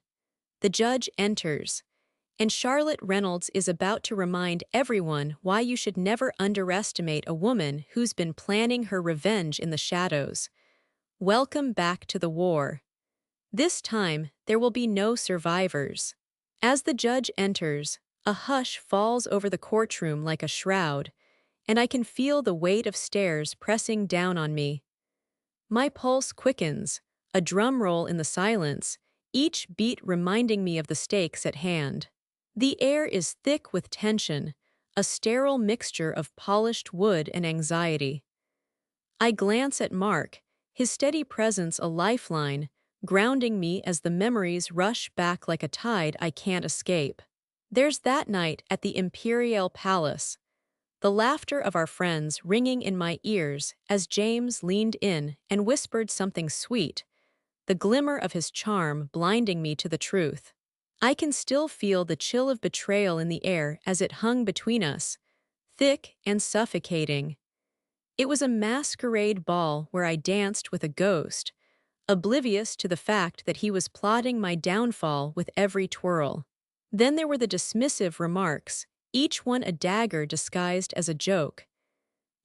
The judge enters. And Charlotte Reynolds is about to remind everyone why you should never underestimate a woman who's been planning her revenge in the shadows. Welcome back to the war. This time, there will be no survivors. As the judge enters, a hush falls over the courtroom like a shroud, and I can feel the weight of stares pressing down on me. My pulse quickens, a drum roll in the silence, each beat reminding me of the stakes at hand. The air is thick with tension, a sterile mixture of polished wood and anxiety. I glance at Mark, his steady presence a lifeline, grounding me as the memories rush back like a tide I can't escape. There's that night at the Imperial Palace, the laughter of our friends ringing in my ears as James leaned in and whispered something sweet, the glimmer of his charm blinding me to the truth. I can still feel the chill of betrayal in the air as it hung between us, thick and suffocating. It was a masquerade ball where I danced with a ghost, oblivious to the fact that he was plotting my downfall with every twirl. Then there were the dismissive remarks, each one a dagger disguised as a joke.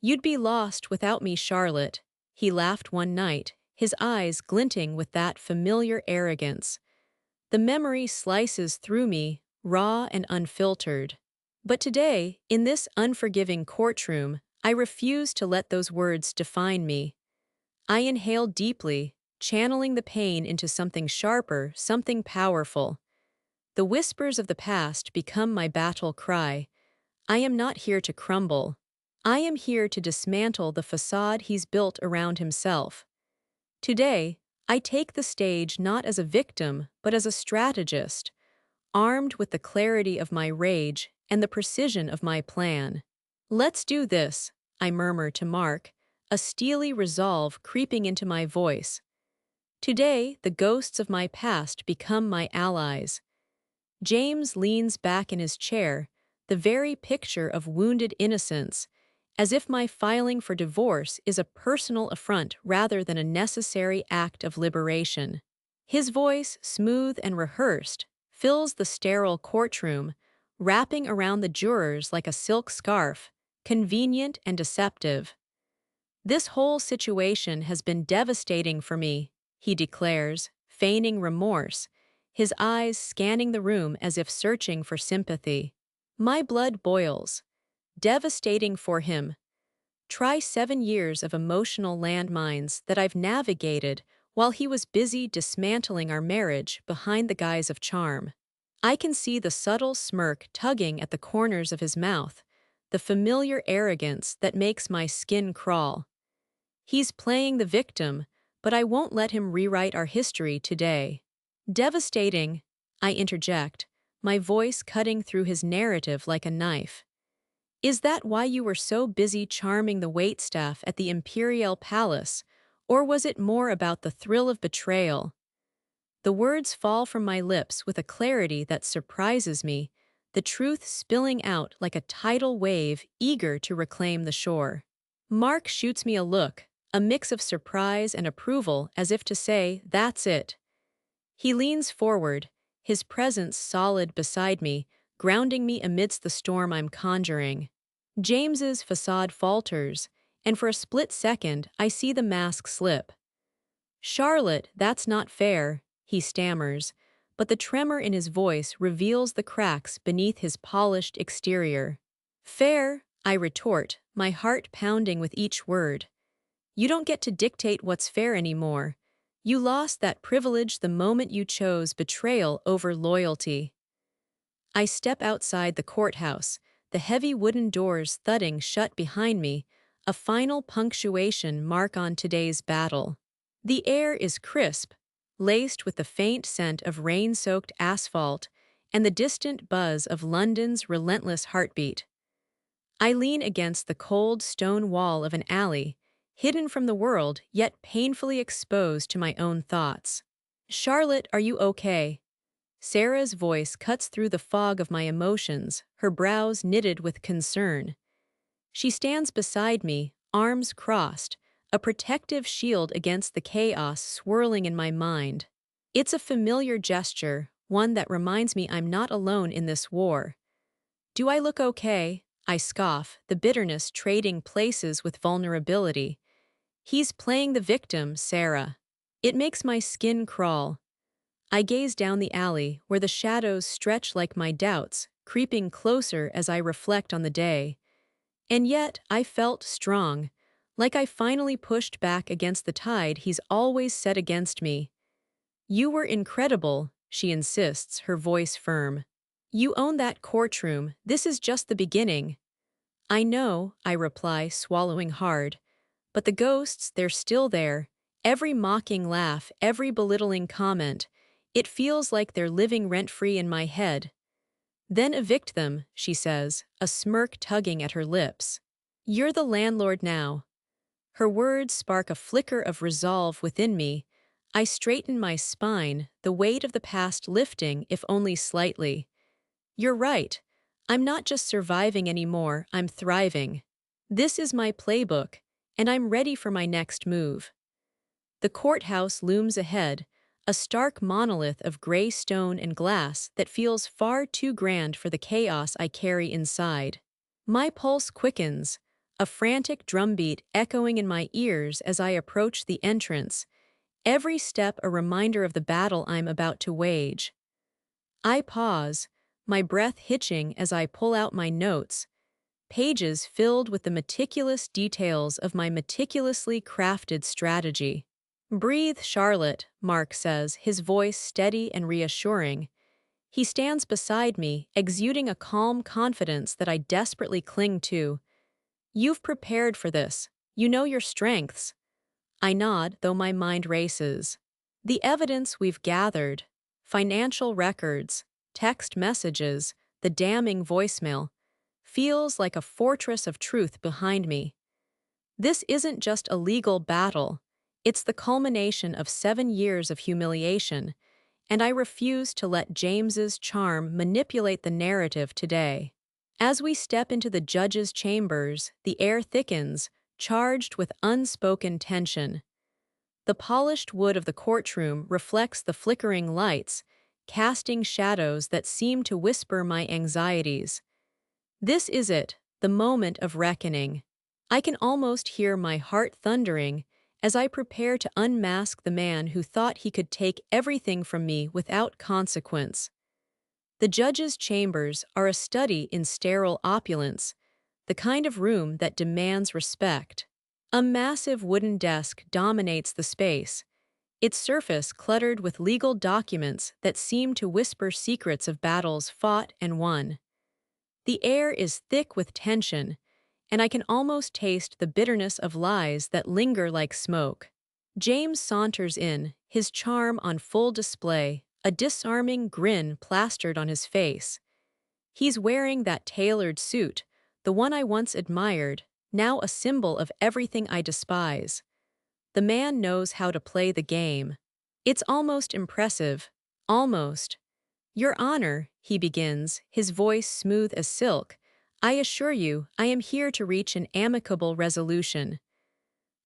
"You'd be lost without me, Charlotte," he laughed one night, his eyes glinting with that familiar arrogance. The memory slices through me, raw and unfiltered. But today, in this unforgiving courtroom, I refuse to let those words define me. I inhale deeply, channeling the pain into something sharper, something powerful. The whispers of the past become my battle cry. I am not here to crumble. I am here to dismantle the facade he's built around himself. Today, I take the stage not as a victim, but as a strategist, armed with the clarity of my rage and the precision of my plan. "Let's do this," I murmur to Mark, a steely resolve creeping into my voice. Today, the ghosts of my past become my allies. James leans back in his chair, the very picture of wounded innocence, as if my filing for divorce is a personal affront rather than a necessary act of liberation. His voice, smooth and rehearsed, fills the sterile courtroom, wrapping around the jurors like a silk scarf, convenient and deceptive. "This whole situation has been devastating for me," he declares, feigning remorse, his eyes scanning the room as if searching for sympathy. My blood boils. Devastating for him. Try 7 years of emotional landmines that I've navigated while he was busy dismantling our marriage behind the guise of charm. I can see the subtle smirk tugging at the corners of his mouth, the familiar arrogance that makes my skin crawl. He's playing the victim, but I won't let him rewrite our history today. "Devastating," I interject, my voice cutting through his narrative like a knife. "Is that why you were so busy charming the waitstaff at the Imperial Palace, or was it more about the thrill of betrayal?" The words fall from my lips with a clarity that surprises me, the truth spilling out like a tidal wave eager to reclaim the shore. Mark shoots me a look, a mix of surprise and approval, as if to say, "That's it." He leans forward, his presence solid beside me, grounding me amidst the storm I'm conjuring. James's facade falters, and for a split second I see the mask slip. "Charlotte, that's not fair," he stammers, but the tremor in his voice reveals the cracks beneath his polished exterior. "Fair," I retort, my heart pounding with each word. "You don't get to dictate what's fair anymore. You lost that privilege the moment you chose betrayal over loyalty." I step outside the courthouse, the heavy wooden doors thudding shut behind me, a final punctuation mark on today's battle. The air is crisp, laced with the faint scent of rain-soaked asphalt and the distant buzz of London's relentless heartbeat. I lean against the cold stone wall of an alley, hidden from the world yet painfully exposed to my own thoughts. "Charlotte, are you okay?" Sarah's voice cuts through the fog of my emotions, her brows knitted with concern. She stands beside me, arms crossed, a protective shield against the chaos swirling in my mind. It's a familiar gesture, one that reminds me I'm not alone in this war. "Do I look okay?" I scoff, the bitterness trading places with vulnerability. "He's playing the victim, Sarah." It makes my skin crawl. I gaze down the alley, where the shadows stretch like my doubts, creeping closer as I reflect on the day. And yet I felt strong, Like I finally pushed back against the tide he's always set against me. You were incredible, she insists, her voice firm. You own that courtroom, this is just the beginning. I know, I reply, swallowing hard. But the ghosts, they're still there. Every mocking laugh, every belittling comment. It feels like they're living rent-free in my head. Then evict them, she says, a smirk tugging at her lips. You're the landlord now. Her words spark a flicker of resolve within me. I straighten my spine, the weight of the past lifting, if only slightly. You're right. I'm not just surviving anymore, I'm thriving. This is my playbook, and I'm ready for my next move. The courthouse looms ahead, a stark monolith of gray stone and glass that feels far too grand for the chaos I carry inside. My pulse quickens, a frantic drumbeat echoing in my ears as I approach the entrance, every step a reminder of the battle I'm about to wage. I pause, my breath hitching as I pull out my notes, pages filled with the meticulous details of my meticulously crafted strategy. Breathe, Charlotte, Mark says, his voice steady and reassuring. He stands beside me, exuding a calm confidence that I desperately cling to. You've prepared for this. You know your strengths. I nod, though my mind races. The evidence we've gathered, financial records, text messages, the damning voicemail, feels like a fortress of truth behind me. This isn't just a legal battle, it's the culmination of 7 years of humiliation, and I refuse to let James's charm manipulate the narrative today. As we step into the judge's chambers, the air thickens, charged with unspoken tension. The polished wood of the courtroom reflects the flickering lights, casting shadows that seem to whisper my anxieties. This is it, the moment of reckoning. I can almost hear my heart thundering as I prepare to unmask the man who thought he could take everything from me without consequence. The judge's chambers are a study in sterile opulence, the kind of room that demands respect. A massive wooden desk dominates the space, its surface cluttered with legal documents that seem to whisper secrets of battles fought and won. The air is thick with tension, and I can almost taste the bitterness of lies that linger like smoke. James saunters in, his charm on full display, a disarming grin plastered on his face. He's wearing that tailored suit, the one I once admired, now a symbol of everything I despise. The man knows how to play the game. It's almost impressive. Almost. Your Honor, he begins, his voice smooth as silk, I assure you, I am here to reach an amicable resolution.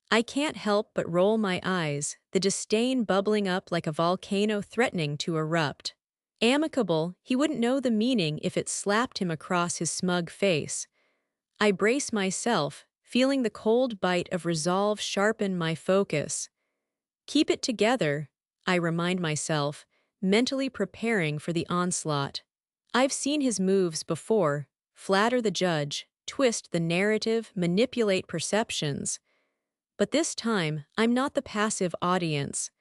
I can't help but roll my eyes, the disdain bubbling up like a volcano threatening to erupt. Amicable, he wouldn't know the meaning if it slapped him across his smug face. I brace myself, feeling the cold bite of resolve sharpen my focus. Keep it together, I remind myself, mentally preparing for the onslaught. I've seen his moves before, flatter the judge, twist the narrative, manipulate perceptions. But this time, I'm not the passive audience.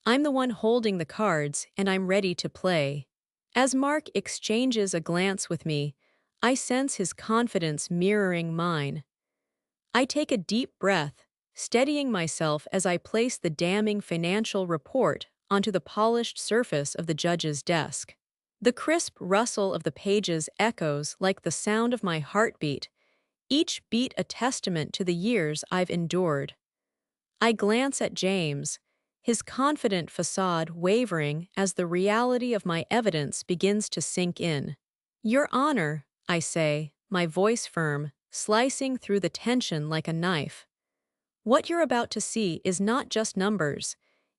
I'm the one holding the cards, and I'm ready to play. As Mark exchanges a glance with me, I sense his confidence mirroring mine. I take a deep breath, steadying myself as I place the damning financial report onto the polished surface of the judge's desk. The crisp rustle of the pages echoes like the sound of my heartbeat, each beat a testament to the years I've endured. I glance at James, his confident facade wavering as the reality of my evidence begins to sink in. Your Honor, I say, my voice firm, slicing through the tension like a knife. What you're about to see is not just numbers.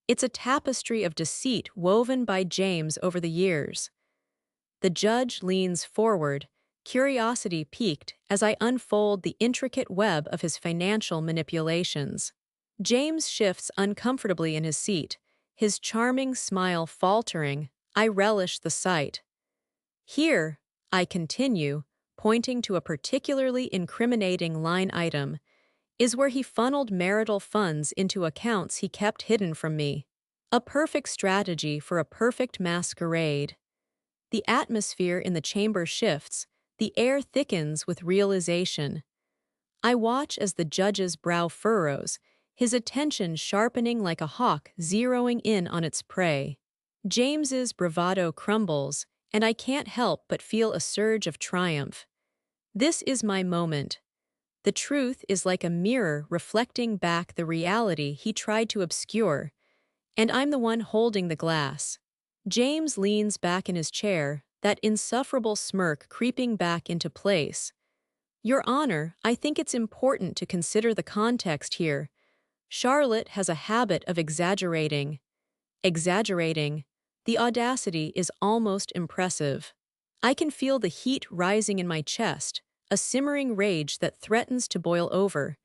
It's a tapestry of deceit woven by James over the years. The judge leans forward, curiosity piqued as I unfold the intricate web of his financial manipulations. James shifts uncomfortably in his seat, his charming smile faltering. I relish the sight. Here, I continue, pointing to a particularly incriminating line item, is where he funneled marital funds into accounts he kept hidden from me. A perfect strategy for a perfect masquerade. The atmosphere in the chamber shifts, the air thickens with realization. I watch as the judge's brow furrows, his attention sharpening like a hawk zeroing in on its prey. James's bravado crumbles, and I can't help but feel a surge of triumph. This is my moment. The truth is like a mirror reflecting back the reality he tried to obscure, and I'm the one holding the glass. James leans back in his chair, that insufferable smirk creeping back into place. Your Honor, I think it's important to consider the context here. Charlotte has a habit of exaggerating. Exaggerating. The audacity is almost impressive. I can feel the heat rising in my chest, a simmering rage that threatens to boil over.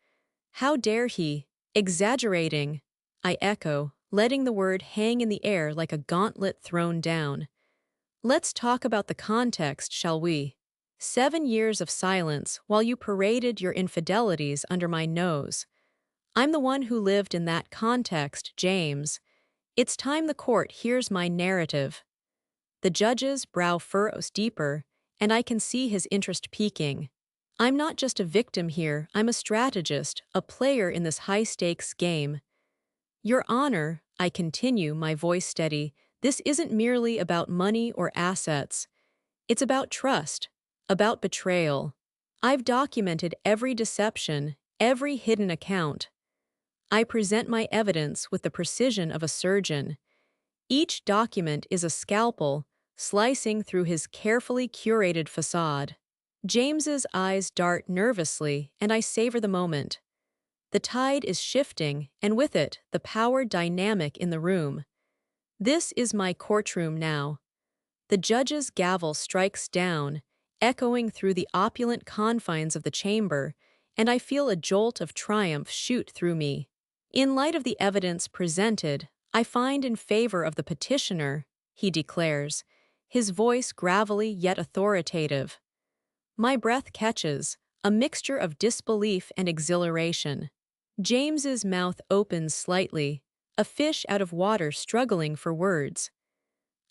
How dare he? Exaggerating. I echo, letting the word hang in the air like a gauntlet thrown down. Let's talk about the context, shall we? 7 years of silence while you paraded your infidelities under my nose. I'm the one who lived in that context, James. It's time the court hears my narrative. The judge's brow furrows deeper, and I can see his interest peaking. I'm not just a victim here, I'm a strategist, a player in this high-stakes game. Your Honor, I continue, my voice steady, this isn't merely about money or assets. It's about trust, about betrayal. I've documented every deception, every hidden account. I present my evidence with the precision of a surgeon. Each document is a scalpel, slicing through his carefully curated facade. James's eyes dart nervously, and I savor the moment. The tide is shifting, and with it, the power dynamic in the room. This is my courtroom now. The judge's gavel strikes down, echoing through the opulent confines of the chamber, and I feel a jolt of triumph shoot through me. In light of the evidence presented, I find in favor of the petitioner, he declares, his voice gravelly yet authoritative. My breath catches, a mixture of disbelief and exhilaration. James's mouth opens slightly, a fish out of water struggling for words.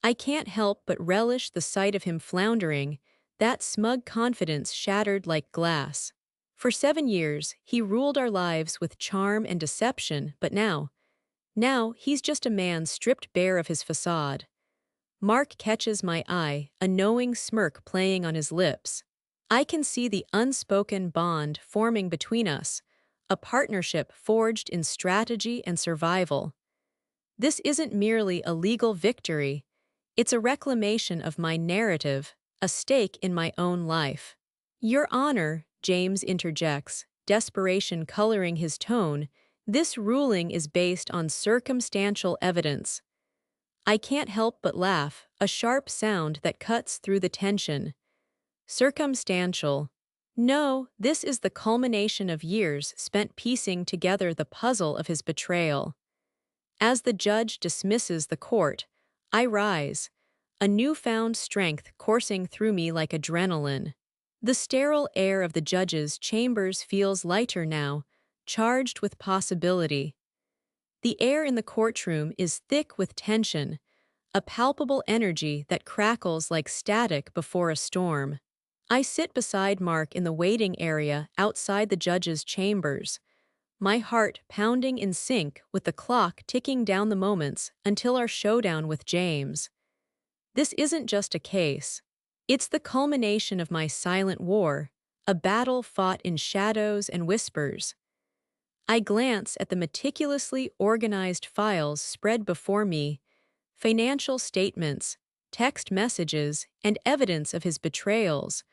I can't help but relish the sight of him floundering, that smug confidence shattered like glass. For 7 years, he ruled our lives with charm and deception, but now he's just a man stripped bare of his facade. Mark catches my eye, a knowing smirk playing on his lips. I can see the unspoken bond forming between us, a partnership forged in strategy and survival. This isn't merely a legal victory, it's a reclamation of my narrative, a stake in my own life. Your Honor, James interjects, desperation coloring his tone, this ruling is based on circumstantial evidence. I can't help but laugh, a sharp sound that cuts through the tension. Circumstantial. No, this is the culmination of years spent piecing together the puzzle of his betrayal. As the judge dismisses the court, I rise, a newfound strength coursing through me like adrenaline. The sterile air of the judge's chambers feels lighter now, charged with possibility. The air in the courtroom is thick with tension, a palpable energy that crackles like static before a storm. I sit beside Mark in the waiting area outside the judge's chambers, my heart pounding in sync with the clock ticking down the moments until our showdown with James. This isn't just a case. It's the culmination of my silent war, a battle fought in shadows and whispers. I glance at the meticulously organized files spread before me, financial statements, text messages, and evidence of his betrayals,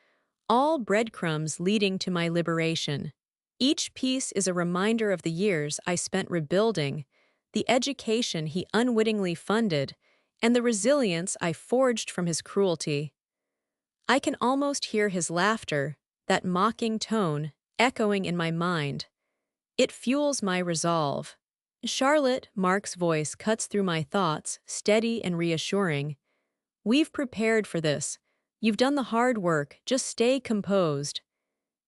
all breadcrumbs leading to my liberation. Each piece is a reminder of the years I spent rebuilding, the education he unwittingly funded, and the resilience I forged from his cruelty. I can almost hear his laughter, that mocking tone, echoing in my mind. It fuels my resolve. Charlotte, Mark's voice cuts through my thoughts, steady and reassuring. We've prepared for this. You've done the hard work, just stay composed.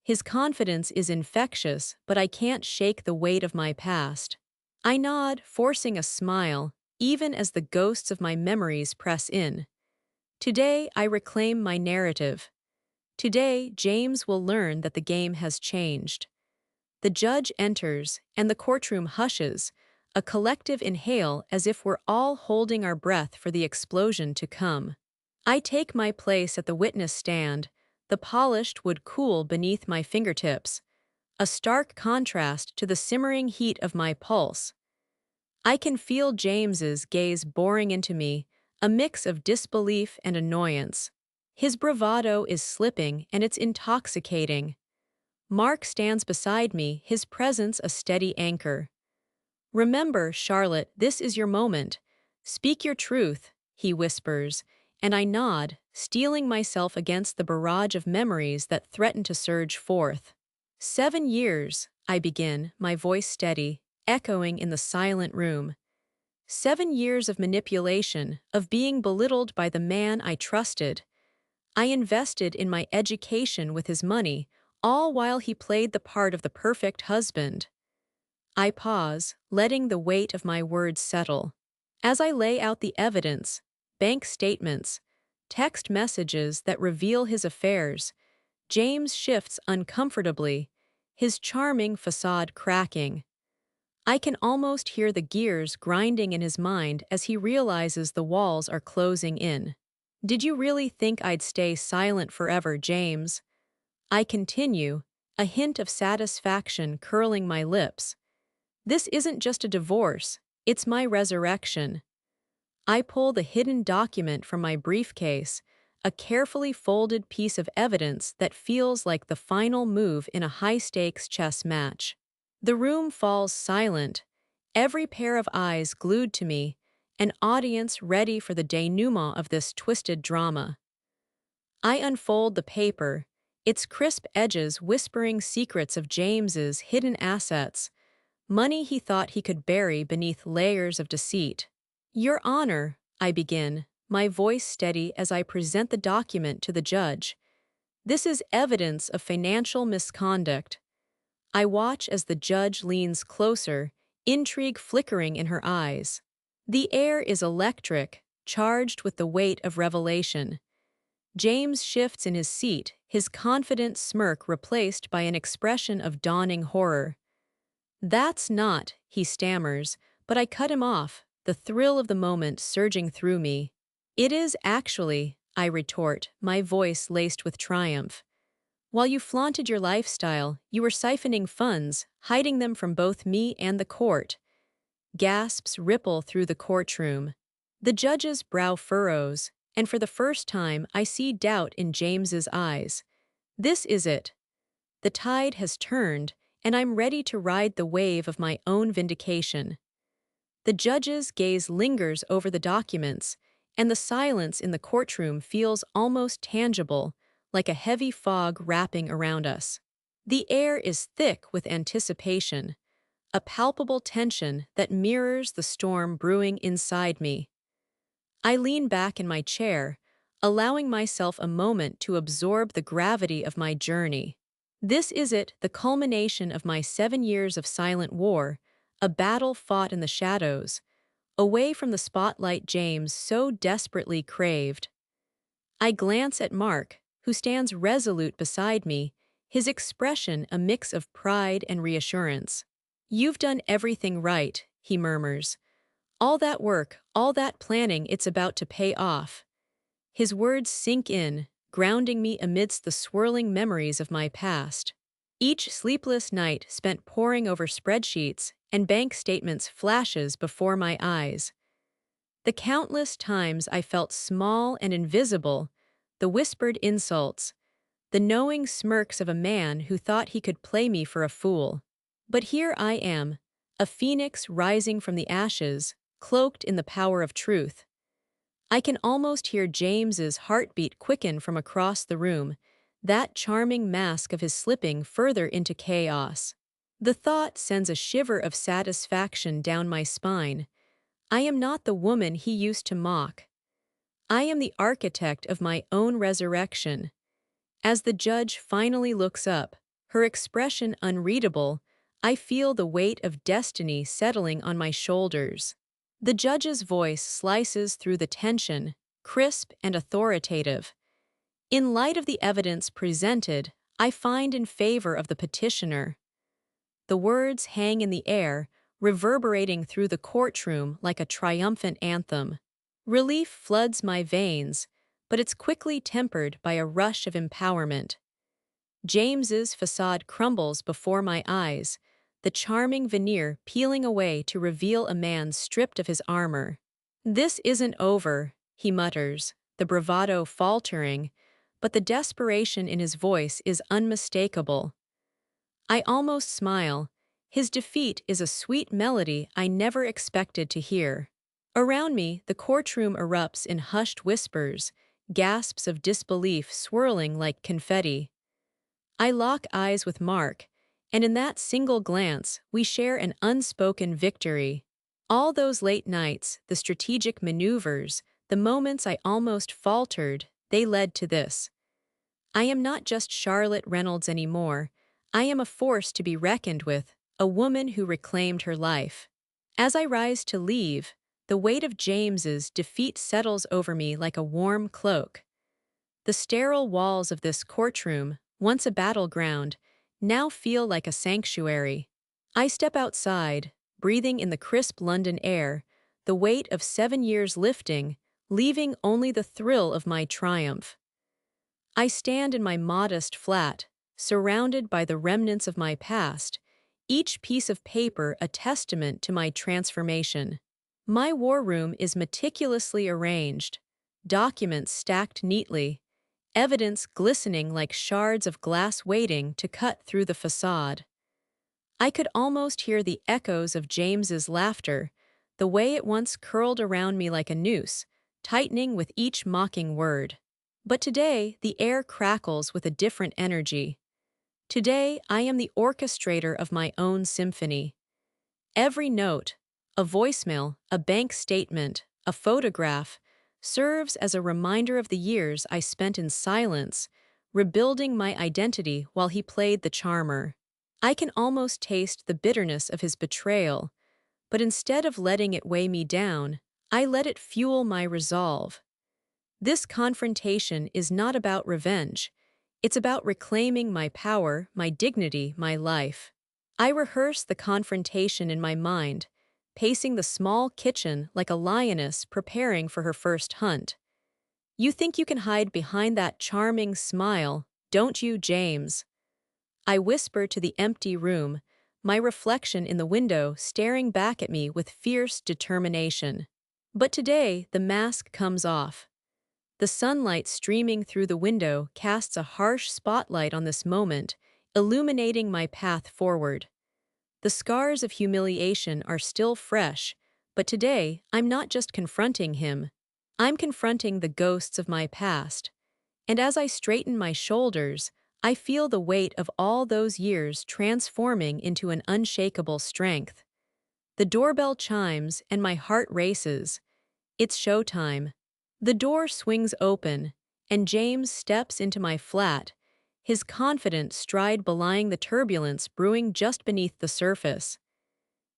His confidence is infectious, but I can't shake the weight of my past. I nod, forcing a smile, even as the ghosts of my memories press in. Today, I reclaim my narrative. Today, James will learn that the game has changed. The judge enters, and the courtroom hushes, a collective inhale as if we're all holding our breath for the explosion to come. I take my place at the witness stand, the polished wood cool beneath my fingertips, a stark contrast to the simmering heat of my pulse. I can feel James's gaze boring into me, a mix of disbelief and annoyance. His bravado is slipping, and it's intoxicating. Mark stands beside me, his presence a steady anchor. "Remember, Charlotte, this is your moment. Speak your truth," he whispers, and I nod, steeling myself against the barrage of memories that threaten to surge forth. 7 years, I begin, my voice steady, echoing in the silent room. 7 years of manipulation, of being belittled by the man I trusted. I invested in my education with his money, all while he played the part of the perfect husband. I pause, letting the weight of my words settle. As I lay out the evidence, bank statements, text messages that reveal his affairs, James shifts uncomfortably, his charming facade cracking. I can almost hear the gears grinding in his mind as he realizes the walls are closing in. "Did you really think I'd stay silent forever, James?" I continue, a hint of satisfaction curling my lips. "This isn't just a divorce, it's my resurrection." I pull the hidden document from my briefcase, a carefully folded piece of evidence that feels like the final move in a high-stakes chess match. The room falls silent, every pair of eyes glued to me, an audience ready for the denouement of this twisted drama. I unfold the paper, its crisp edges whispering secrets of James's hidden assets, money he thought he could bury beneath layers of deceit. "Your Honor," I begin, my voice steady as I present the document to the judge. "This is evidence of financial misconduct." I watch as the judge leans closer, intrigue flickering in her eyes. The air is electric, charged with the weight of revelation. James shifts in his seat, his confident smirk replaced by an expression of dawning horror. "That's not," he stammers, but I cut him off, the thrill of the moment surging through me. "It is actually," I retort, my voice laced with triumph. "While you flaunted your lifestyle, you were siphoning funds, hiding them from both me and the court." Gasps ripple through the courtroom. The judge's brow furrows, and for the first time I see doubt in James's eyes. This is it. The tide has turned, and I'm ready to ride the wave of my own vindication. The judge's gaze lingers over the documents, and the silence in the courtroom feels almost tangible, like a heavy fog wrapping around us. The air is thick with anticipation, a palpable tension that mirrors the storm brewing inside me. I lean back in my chair, allowing myself a moment to absorb the gravity of my journey. This is it, the culmination of my 7 years of silent war, a battle fought in the shadows, away from the spotlight James so desperately craved. I glance at Mark, who stands resolute beside me, his expression a mix of pride and reassurance. "You've done everything right," he murmurs. "All that work, all that planning, it's about to pay off." His words sink in, grounding me amidst the swirling memories of my past. Each sleepless night spent poring over spreadsheets and bank statements flashes before my eyes. The countless times I felt small and invisible, the whispered insults, the knowing smirks of a man who thought he could play me for a fool. But here I am, a phoenix rising from the ashes, cloaked in the power of truth. I can almost hear James's heartbeat quicken from across the room, that charming mask of his slipping further into chaos. The thought sends a shiver of satisfaction down my spine. I am not the woman he used to mock. I am the architect of my own resurrection. As the judge finally looks up, her expression unreadable, I feel the weight of destiny settling on my shoulders. The judge's voice slices through the tension, crisp and authoritative. In light of the evidence presented, I find in favor of the petitioner. The words hang in the air, reverberating through the courtroom like a triumphant anthem. Relief floods my veins, but it's quickly tempered by a rush of empowerment. James's facade crumbles before my eyes, the charming veneer peeling away to reveal a man stripped of his armor. "This isn't over," he mutters, the bravado faltering, but the desperation in his voice is unmistakable. I almost smile. His defeat is a sweet melody I never expected to hear. Around me, the courtroom erupts in hushed whispers, gasps of disbelief swirling like confetti. I lock eyes with Mark, and in that single glance, we share an unspoken victory. All those late nights, the strategic maneuvers, the moments I almost faltered, they led to this. I am not just Charlotte Reynolds anymore. I am a force to be reckoned with, a woman who reclaimed her life. As I rise to leave, the weight of James's defeat settles over me like a warm cloak. The sterile walls of this courtroom, once a battleground, now feel like a sanctuary. I step outside, breathing in the crisp London air, the weight of 7 years lifting, leaving only the thrill of my triumph. I stand in my modest flat, surrounded by the remnants of my past, each piece of paper a testament to my transformation. My war room is meticulously arranged, documents stacked neatly, evidence glistening like shards of glass waiting to cut through the facade. I could almost hear the echoes of James's laughter, the way it once curled around me like a noose, tightening with each mocking word. But today, the air crackles with a different energy. Today, I am the orchestrator of my own symphony. Every note, a voicemail, a bank statement, a photograph, serves as a reminder of the years I spent in silence, rebuilding my identity while he played the charmer. I can almost taste the bitterness of his betrayal, but instead of letting it weigh me down, I let it fuel my resolve. This confrontation is not about revenge. It's about reclaiming my power, my dignity, my life. I rehearse the confrontation in my mind, pacing the small kitchen like a lioness preparing for her first hunt. "You think you can hide behind that charming smile, don't you, James?" I whisper to the empty room, my reflection in the window staring back at me with fierce determination. But today, the mask comes off. The sunlight streaming through the window casts a harsh spotlight on this moment, illuminating my path forward. The scars of humiliation are still fresh, but today I'm not just confronting him. I'm confronting the ghosts of my past. And as I straighten my shoulders, I feel the weight of all those years transforming into an unshakable strength. The doorbell chimes and my heart races. It's showtime. The door swings open, and James steps into my flat, his confident stride belying the turbulence brewing just beneath the surface.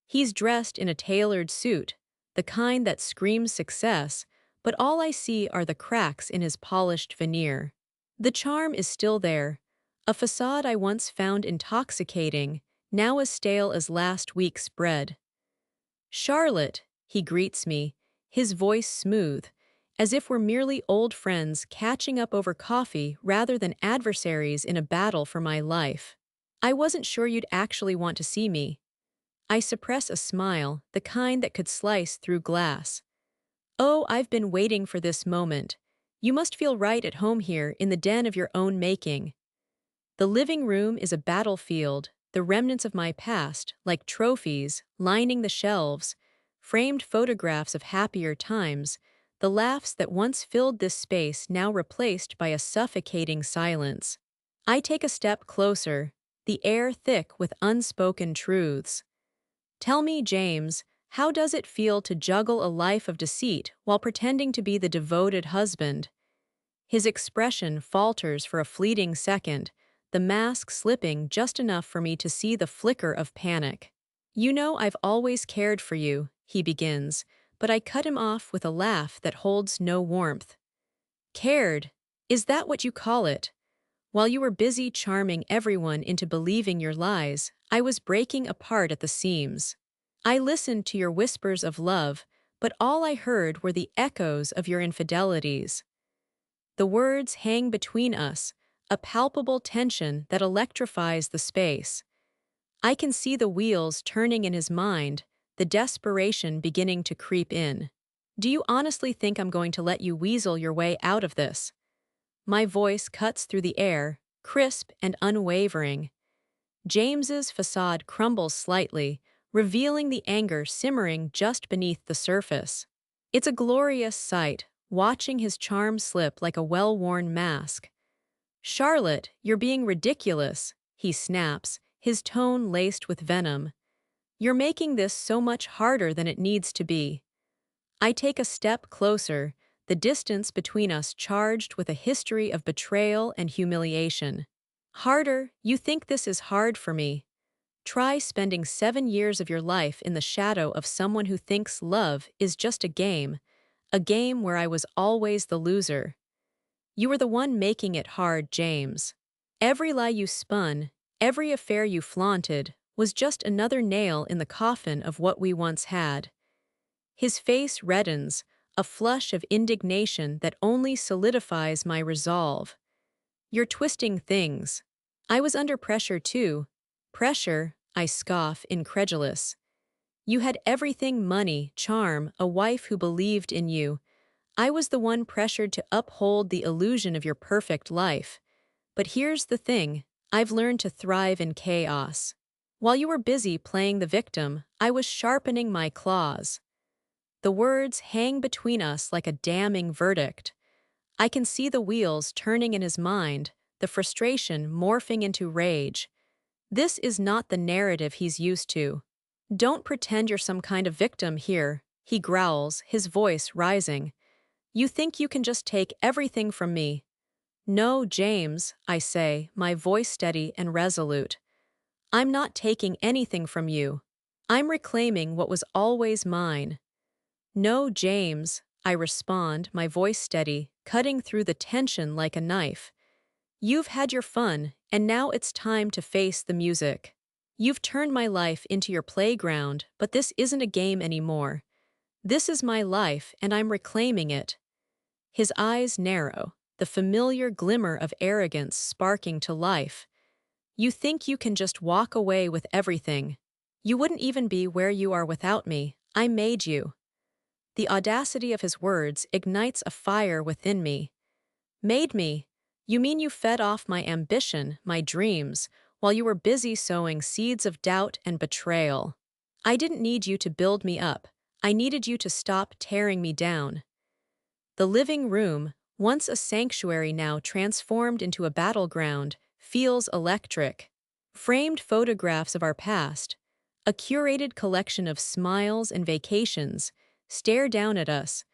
He's dressed in a tailored suit, the kind that screams success, but all I see are the cracks in his polished veneer. The charm is still there, a facade I once found intoxicating, now as stale as last week's bread. "Charlotte," he greets me, his voice smooth, as if we're merely old friends catching up over coffee rather than adversaries in a battle for my life. "I wasn't sure you'd actually want to see me." I suppress a smile, the kind that could slice through glass. "Oh, I've been waiting for this moment. You must feel right at home here in the den of your own making." The living room is a battlefield, the remnants of my past, like trophies, lining the shelves, framed photographs of happier times, the laughs that once filled this space now replaced by a suffocating silence. I take a step closer, the air thick with unspoken truths. "Tell me, James, how does it feel to juggle a life of deceit while pretending to be the devoted husband?" His expression falters for a fleeting second, the mask slipping just enough for me to see the flicker of panic. You know I've always cared for you, he begins, but I cut him off with a laugh that holds no warmth. Cared? Is that what you call it? While you were busy charming everyone into believing your lies, I was breaking apart at the seams. I listened to your whispers of love, but all I heard were the echoes of your infidelities. The words hang between us, a palpable tension that electrifies the space. I can see the wheels turning in his mind, the desperation beginning to creep in. Do you honestly think I'm going to let you weasel your way out of this? My voice cuts through the air, crisp and unwavering. James's facade crumbles slightly, revealing the anger simmering just beneath the surface. It's a glorious sight, watching his charm slip like a well-worn mask. Charlotte, you're being ridiculous, he snaps, his tone laced with venom. You're making this so much harder than it needs to be. I take a step closer, the distance between us charged with a history of betrayal and humiliation. Harder? You think this is hard for me? Try spending 7 years of your life in the shadow of someone who thinks love is just a game where I was always the loser. You were the one making it hard, James. Every lie you spun, every affair you flaunted, was just another nail in the coffin of what we once had. His face reddens, a flush of indignation that only solidifies my resolve. You're twisting things. I was under pressure too. Pressure, I scoff, incredulous. You had everything: money, charm, a wife who believed in you. I was the one pressured to uphold the illusion of your perfect life. But here's the thing, I've learned to thrive in chaos. While you were busy playing the victim, I was sharpening my claws. The words hang between us like a damning verdict. I can see the wheels turning in his mind, the frustration morphing into rage. This is not the narrative he's used to. Don't pretend you're some kind of victim here, he growls, his voice rising. You think you can just take everything from me? No, James, I say, my voice steady and resolute. I'm not taking anything from you. I'm reclaiming what was always mine. No, James, I respond, my voice steady, cutting through the tension like a knife. You've had your fun, and now it's time to face the music. You've turned my life into your playground, but this isn't a game anymore. This is my life, and I'm reclaiming it. His eyes narrow, the familiar glimmer of arrogance sparking to life. You think you can just walk away with everything. You wouldn't even be where you are without me. I made you. The audacity of his words ignites a fire within me. Made me? You mean you fed off my ambition, my dreams, while you were busy sowing seeds of doubt and betrayal? I didn't need you to build me up. I needed you to stop tearing me down. The living room, once a sanctuary now transformed into a battleground, feels electric. Framed photographs of our past, a curated collection of smiles and vacations, stare down at us,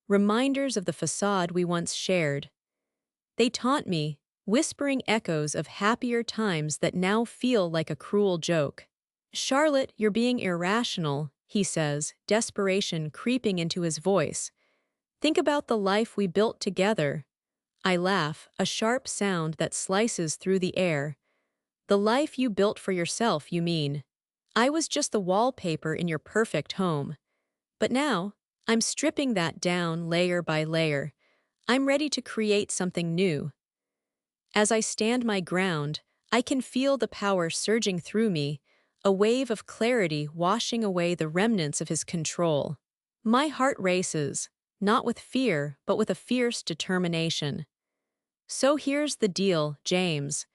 reminders of the facade we once shared. They taunt me, whispering echoes of happier times that now feel like a cruel joke. Charlotte, you're being irrational, he says, desperation creeping into his voice. Think about the life we built together. I laugh, a sharp sound that slices through the air. The life you built for yourself, you mean. I was just the wallpaper in your perfect home. But now, I'm stripping that down layer by layer. I'm ready to create something new. As I stand my ground, I can feel the power surging through me, a wave of clarity washing away the remnants of his control. My heart races, not with fear, but with a fierce determination. So here's the deal, James.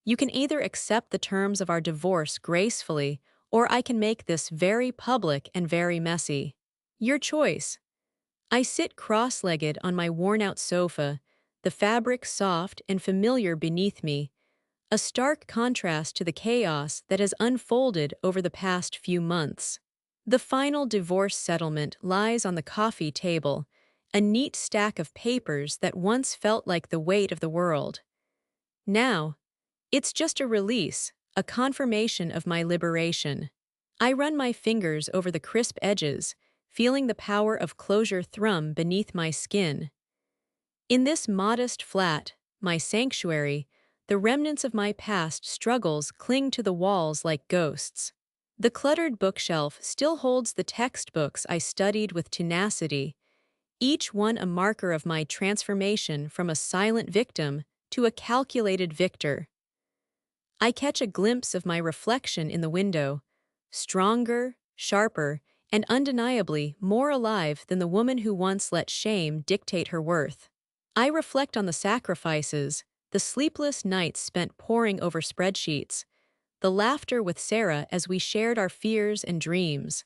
You can either accept the terms of our divorce gracefully, or I can make this very public and very messy. Your choice. I sit cross-legged on my worn-out sofa, the fabric soft and familiar beneath me, a stark contrast to the chaos that has unfolded over the past few months. The final divorce settlement lies on the coffee table, a neat stack of papers that once felt like the weight of the world. Now, It's just a release, a confirmation of my liberation. I run my fingers over the crisp edges, feeling the power of closure thrum beneath my skin. In this modest flat, my sanctuary, the remnants of my past struggles cling to the walls like ghosts. The cluttered bookshelf still holds the textbooks I studied with tenacity, each one a marker of my transformation from a silent victim to a calculated victor. I catch a glimpse of my reflection in the window, stronger, sharper, and undeniably more alive than the woman who once let shame dictate her worth. I reflect on the sacrifices, the sleepless nights spent poring over spreadsheets, the laughter with Sarah as we shared our fears and dreams.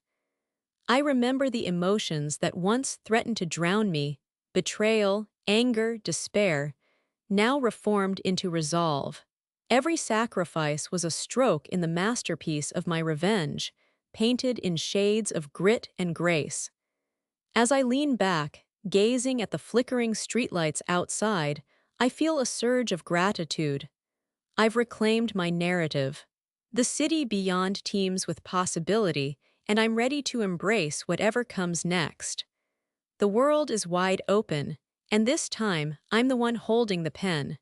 I remember the emotions that once threatened to drown me: betrayal, anger, despair, now reformed into resolve. Every sacrifice was a stroke in the masterpiece of my revenge, painted in shades of grit and grace. As I lean back, gazing at the flickering streetlights outside, I feel a surge of gratitude. I've reclaimed my narrative. The city beyond teems with possibility, and I'm ready to embrace whatever comes next. The world is wide open, and this time I'm the one holding the pen.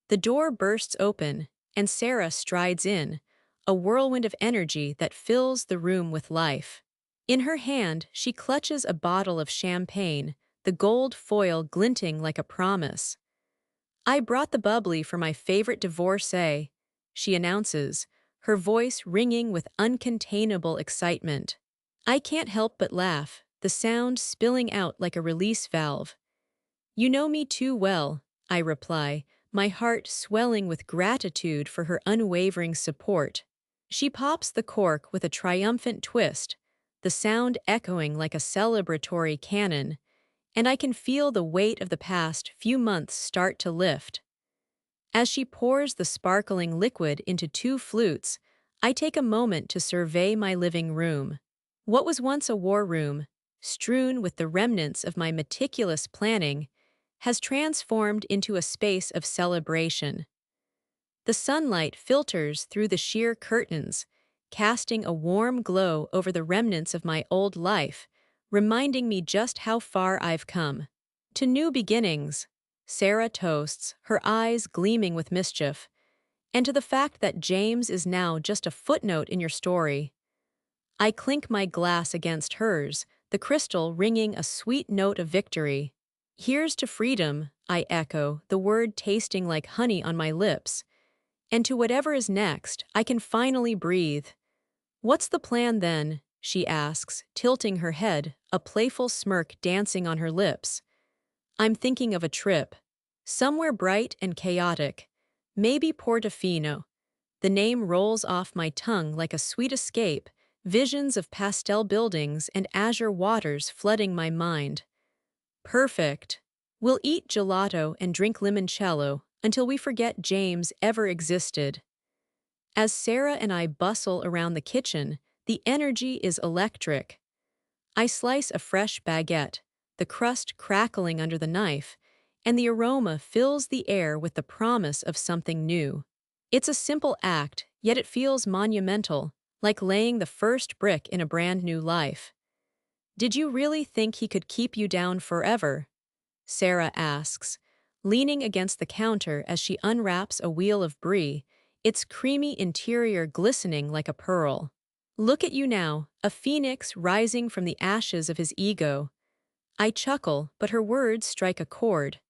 The door bursts open, and Sarah strides in, a whirlwind of energy that fills the room with life. In her hand, she clutches a bottle of champagne, the gold foil glinting like a promise. "I brought the bubbly for my favorite divorcee," she announces, her voice ringing with uncontainable excitement. I can't help but laugh, the sound spilling out like a release valve. "You know me too well," I reply, my heart swelling with gratitude for her unwavering support. She pops the cork with a triumphant twist, the sound echoing like a celebratory cannon, and I can feel the weight of the past few months start to lift. As she pours the sparkling liquid into two flutes, I take a moment to survey my living room. What was once a war room, strewn with the remnants of my meticulous planning, has transformed into a space of celebration. The sunlight filters through the sheer curtains, casting a warm glow over the remnants of my old life, reminding me just how far I've come. "To new beginnings," Sarah toasts, her eyes gleaming with mischief, "and to the fact that James is now just a footnote in your story." I clink my glass against hers, the crystal ringing a sweet note of victory. "Here's to freedom," I echo, the word tasting like honey on my lips. "And to whatever is next, I can finally breathe." "What's the plan then?" she asks, tilting her head, a playful smirk dancing on her lips. "I'm thinking of a trip. Somewhere bright and chaotic. Maybe Portofino." The name rolls off my tongue like a sweet escape, visions of pastel buildings and azure waters flooding my mind. "Perfect. We'll eat gelato and drink limoncello until we forget James ever existed." As Sarah and I bustle around the kitchen, the energy is electric. I slice a fresh baguette, the crust crackling under the knife, and the aroma fills the air with the promise of something new. It's a simple act, yet it feels monumental, like laying the first brick in a brand new life. "Did you really think he could keep you down forever?" Sarah asks, leaning against the counter as she unwraps a wheel of brie, its creamy interior glistening like a pearl. "Look at you now, a phoenix rising from the ashes of his ego." I chuckle, but her words strike a chord.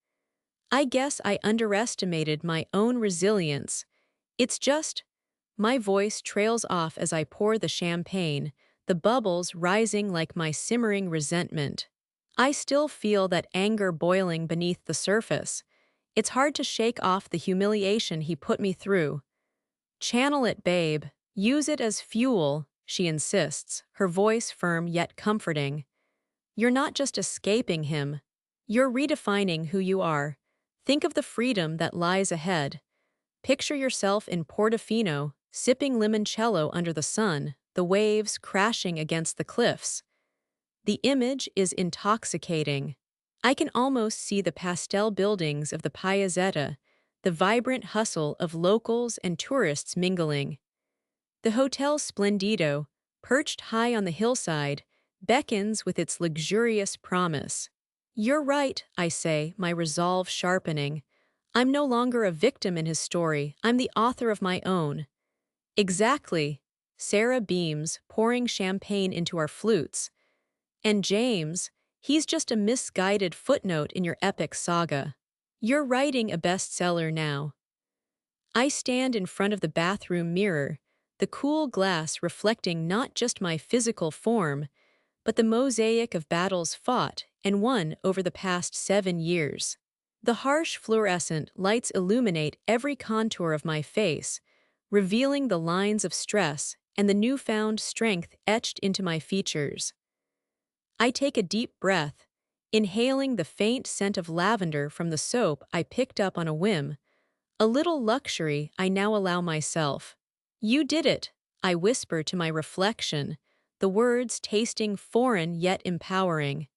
I guess I underestimated my own resilience. It's just... My voice trails off as I pour the champagne, the bubbles rising like my simmering resentment. I still feel that anger boiling beneath the surface. It's hard to shake off the humiliation he put me through. "Channel it, babe. Use it as fuel," she insists, her voice firm yet comforting. "You're not just escaping him. You're redefining who you are. Think of the freedom that lies ahead. Picture yourself in Portofino, sipping limoncello under the sun, the waves crashing against the cliffs." The image is intoxicating. I can almost see the pastel buildings of the Piazzetta, the vibrant hustle of locals and tourists mingling. The Hotel Splendido, perched high on the hillside, beckons with its luxurious promise. You're right, I say, my resolve sharpening. I'm no longer a victim in his story, I'm the author of my own. Exactly. Sarah beams, pouring champagne into our flutes. And James, he's just a misguided footnote in your epic saga. You're writing a bestseller now. I stand in front of the bathroom mirror, the cool glass reflecting not just my physical form, but the mosaic of battles fought and won over the past 7 years. The harsh fluorescent lights illuminate every contour of my face, revealing the lines of stress and the newfound strength etched into my features. I take a deep breath, inhaling the faint scent of lavender from the soap I picked up on a whim, a little luxury I now allow myself. You did it, I whisper to my reflection, the words tasting foreign yet empowering.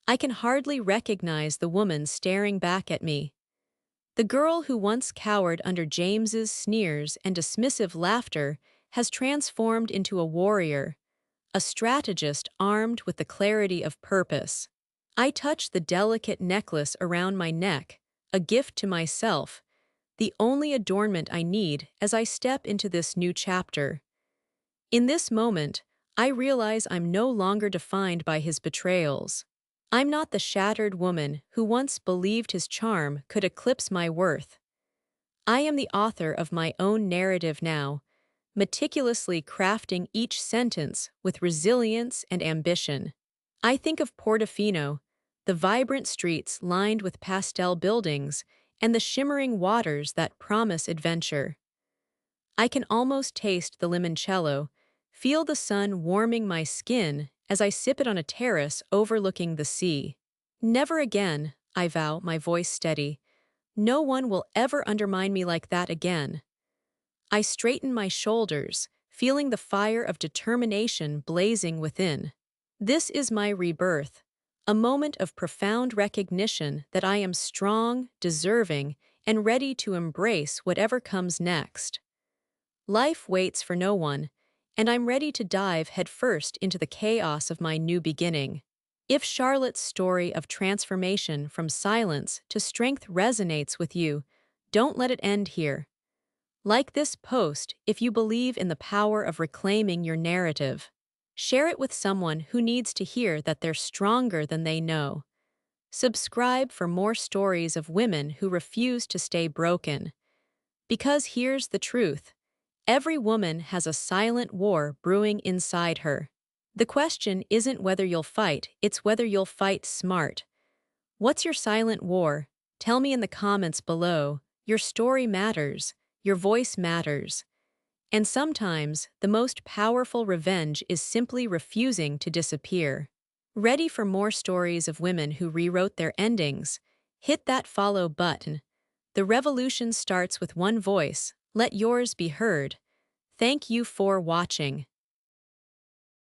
I can hardly recognize the woman staring back at me. The girl who once cowered under James's sneers and dismissive laughter has transformed into a warrior, a strategist armed with the clarity of purpose. I touch the delicate necklace around my neck, a gift to myself, the only adornment I need as I step into this new chapter. In this moment, I realize I'm no longer defined by his betrayals. I'm not the shattered woman who once believed his charm could eclipse my worth. I am the author of my own narrative now, meticulously crafting each sentence with resilience and ambition. I think of Portofino, the vibrant streets lined with pastel buildings, and the shimmering waters that promise adventure. I can almost taste the limoncello, feel the sun warming my skin as I sip it on a terrace overlooking the sea. Never again, I vow, my voice steady. No one will ever undermine me like that again. I straighten my shoulders, feeling the fire of determination blazing within. This is my rebirth, a moment of profound recognition that I am strong, deserving, and ready to embrace whatever comes next. Life waits for no one, and I'm ready to dive headfirst into the chaos of my new beginning. If Charlotte's story of transformation from silence to strength resonates with you, don't let it end here. Like this post if you believe in the power of reclaiming your narrative. Share it with someone who needs to hear that they're stronger than they know. Subscribe for more stories of women who refuse to stay broken. Because here's the truth. Every woman has a silent war brewing inside her. The question isn't whether you'll fight, it's whether you'll fight smart. What's your silent war? Tell me in the comments below. Your story matters. Your voice matters. And sometimes, the most powerful revenge is simply refusing to disappear. Ready for more stories of women who rewrote their endings? Hit that follow button. The revolution starts with one voice. Let yours be heard. Thank you for watching.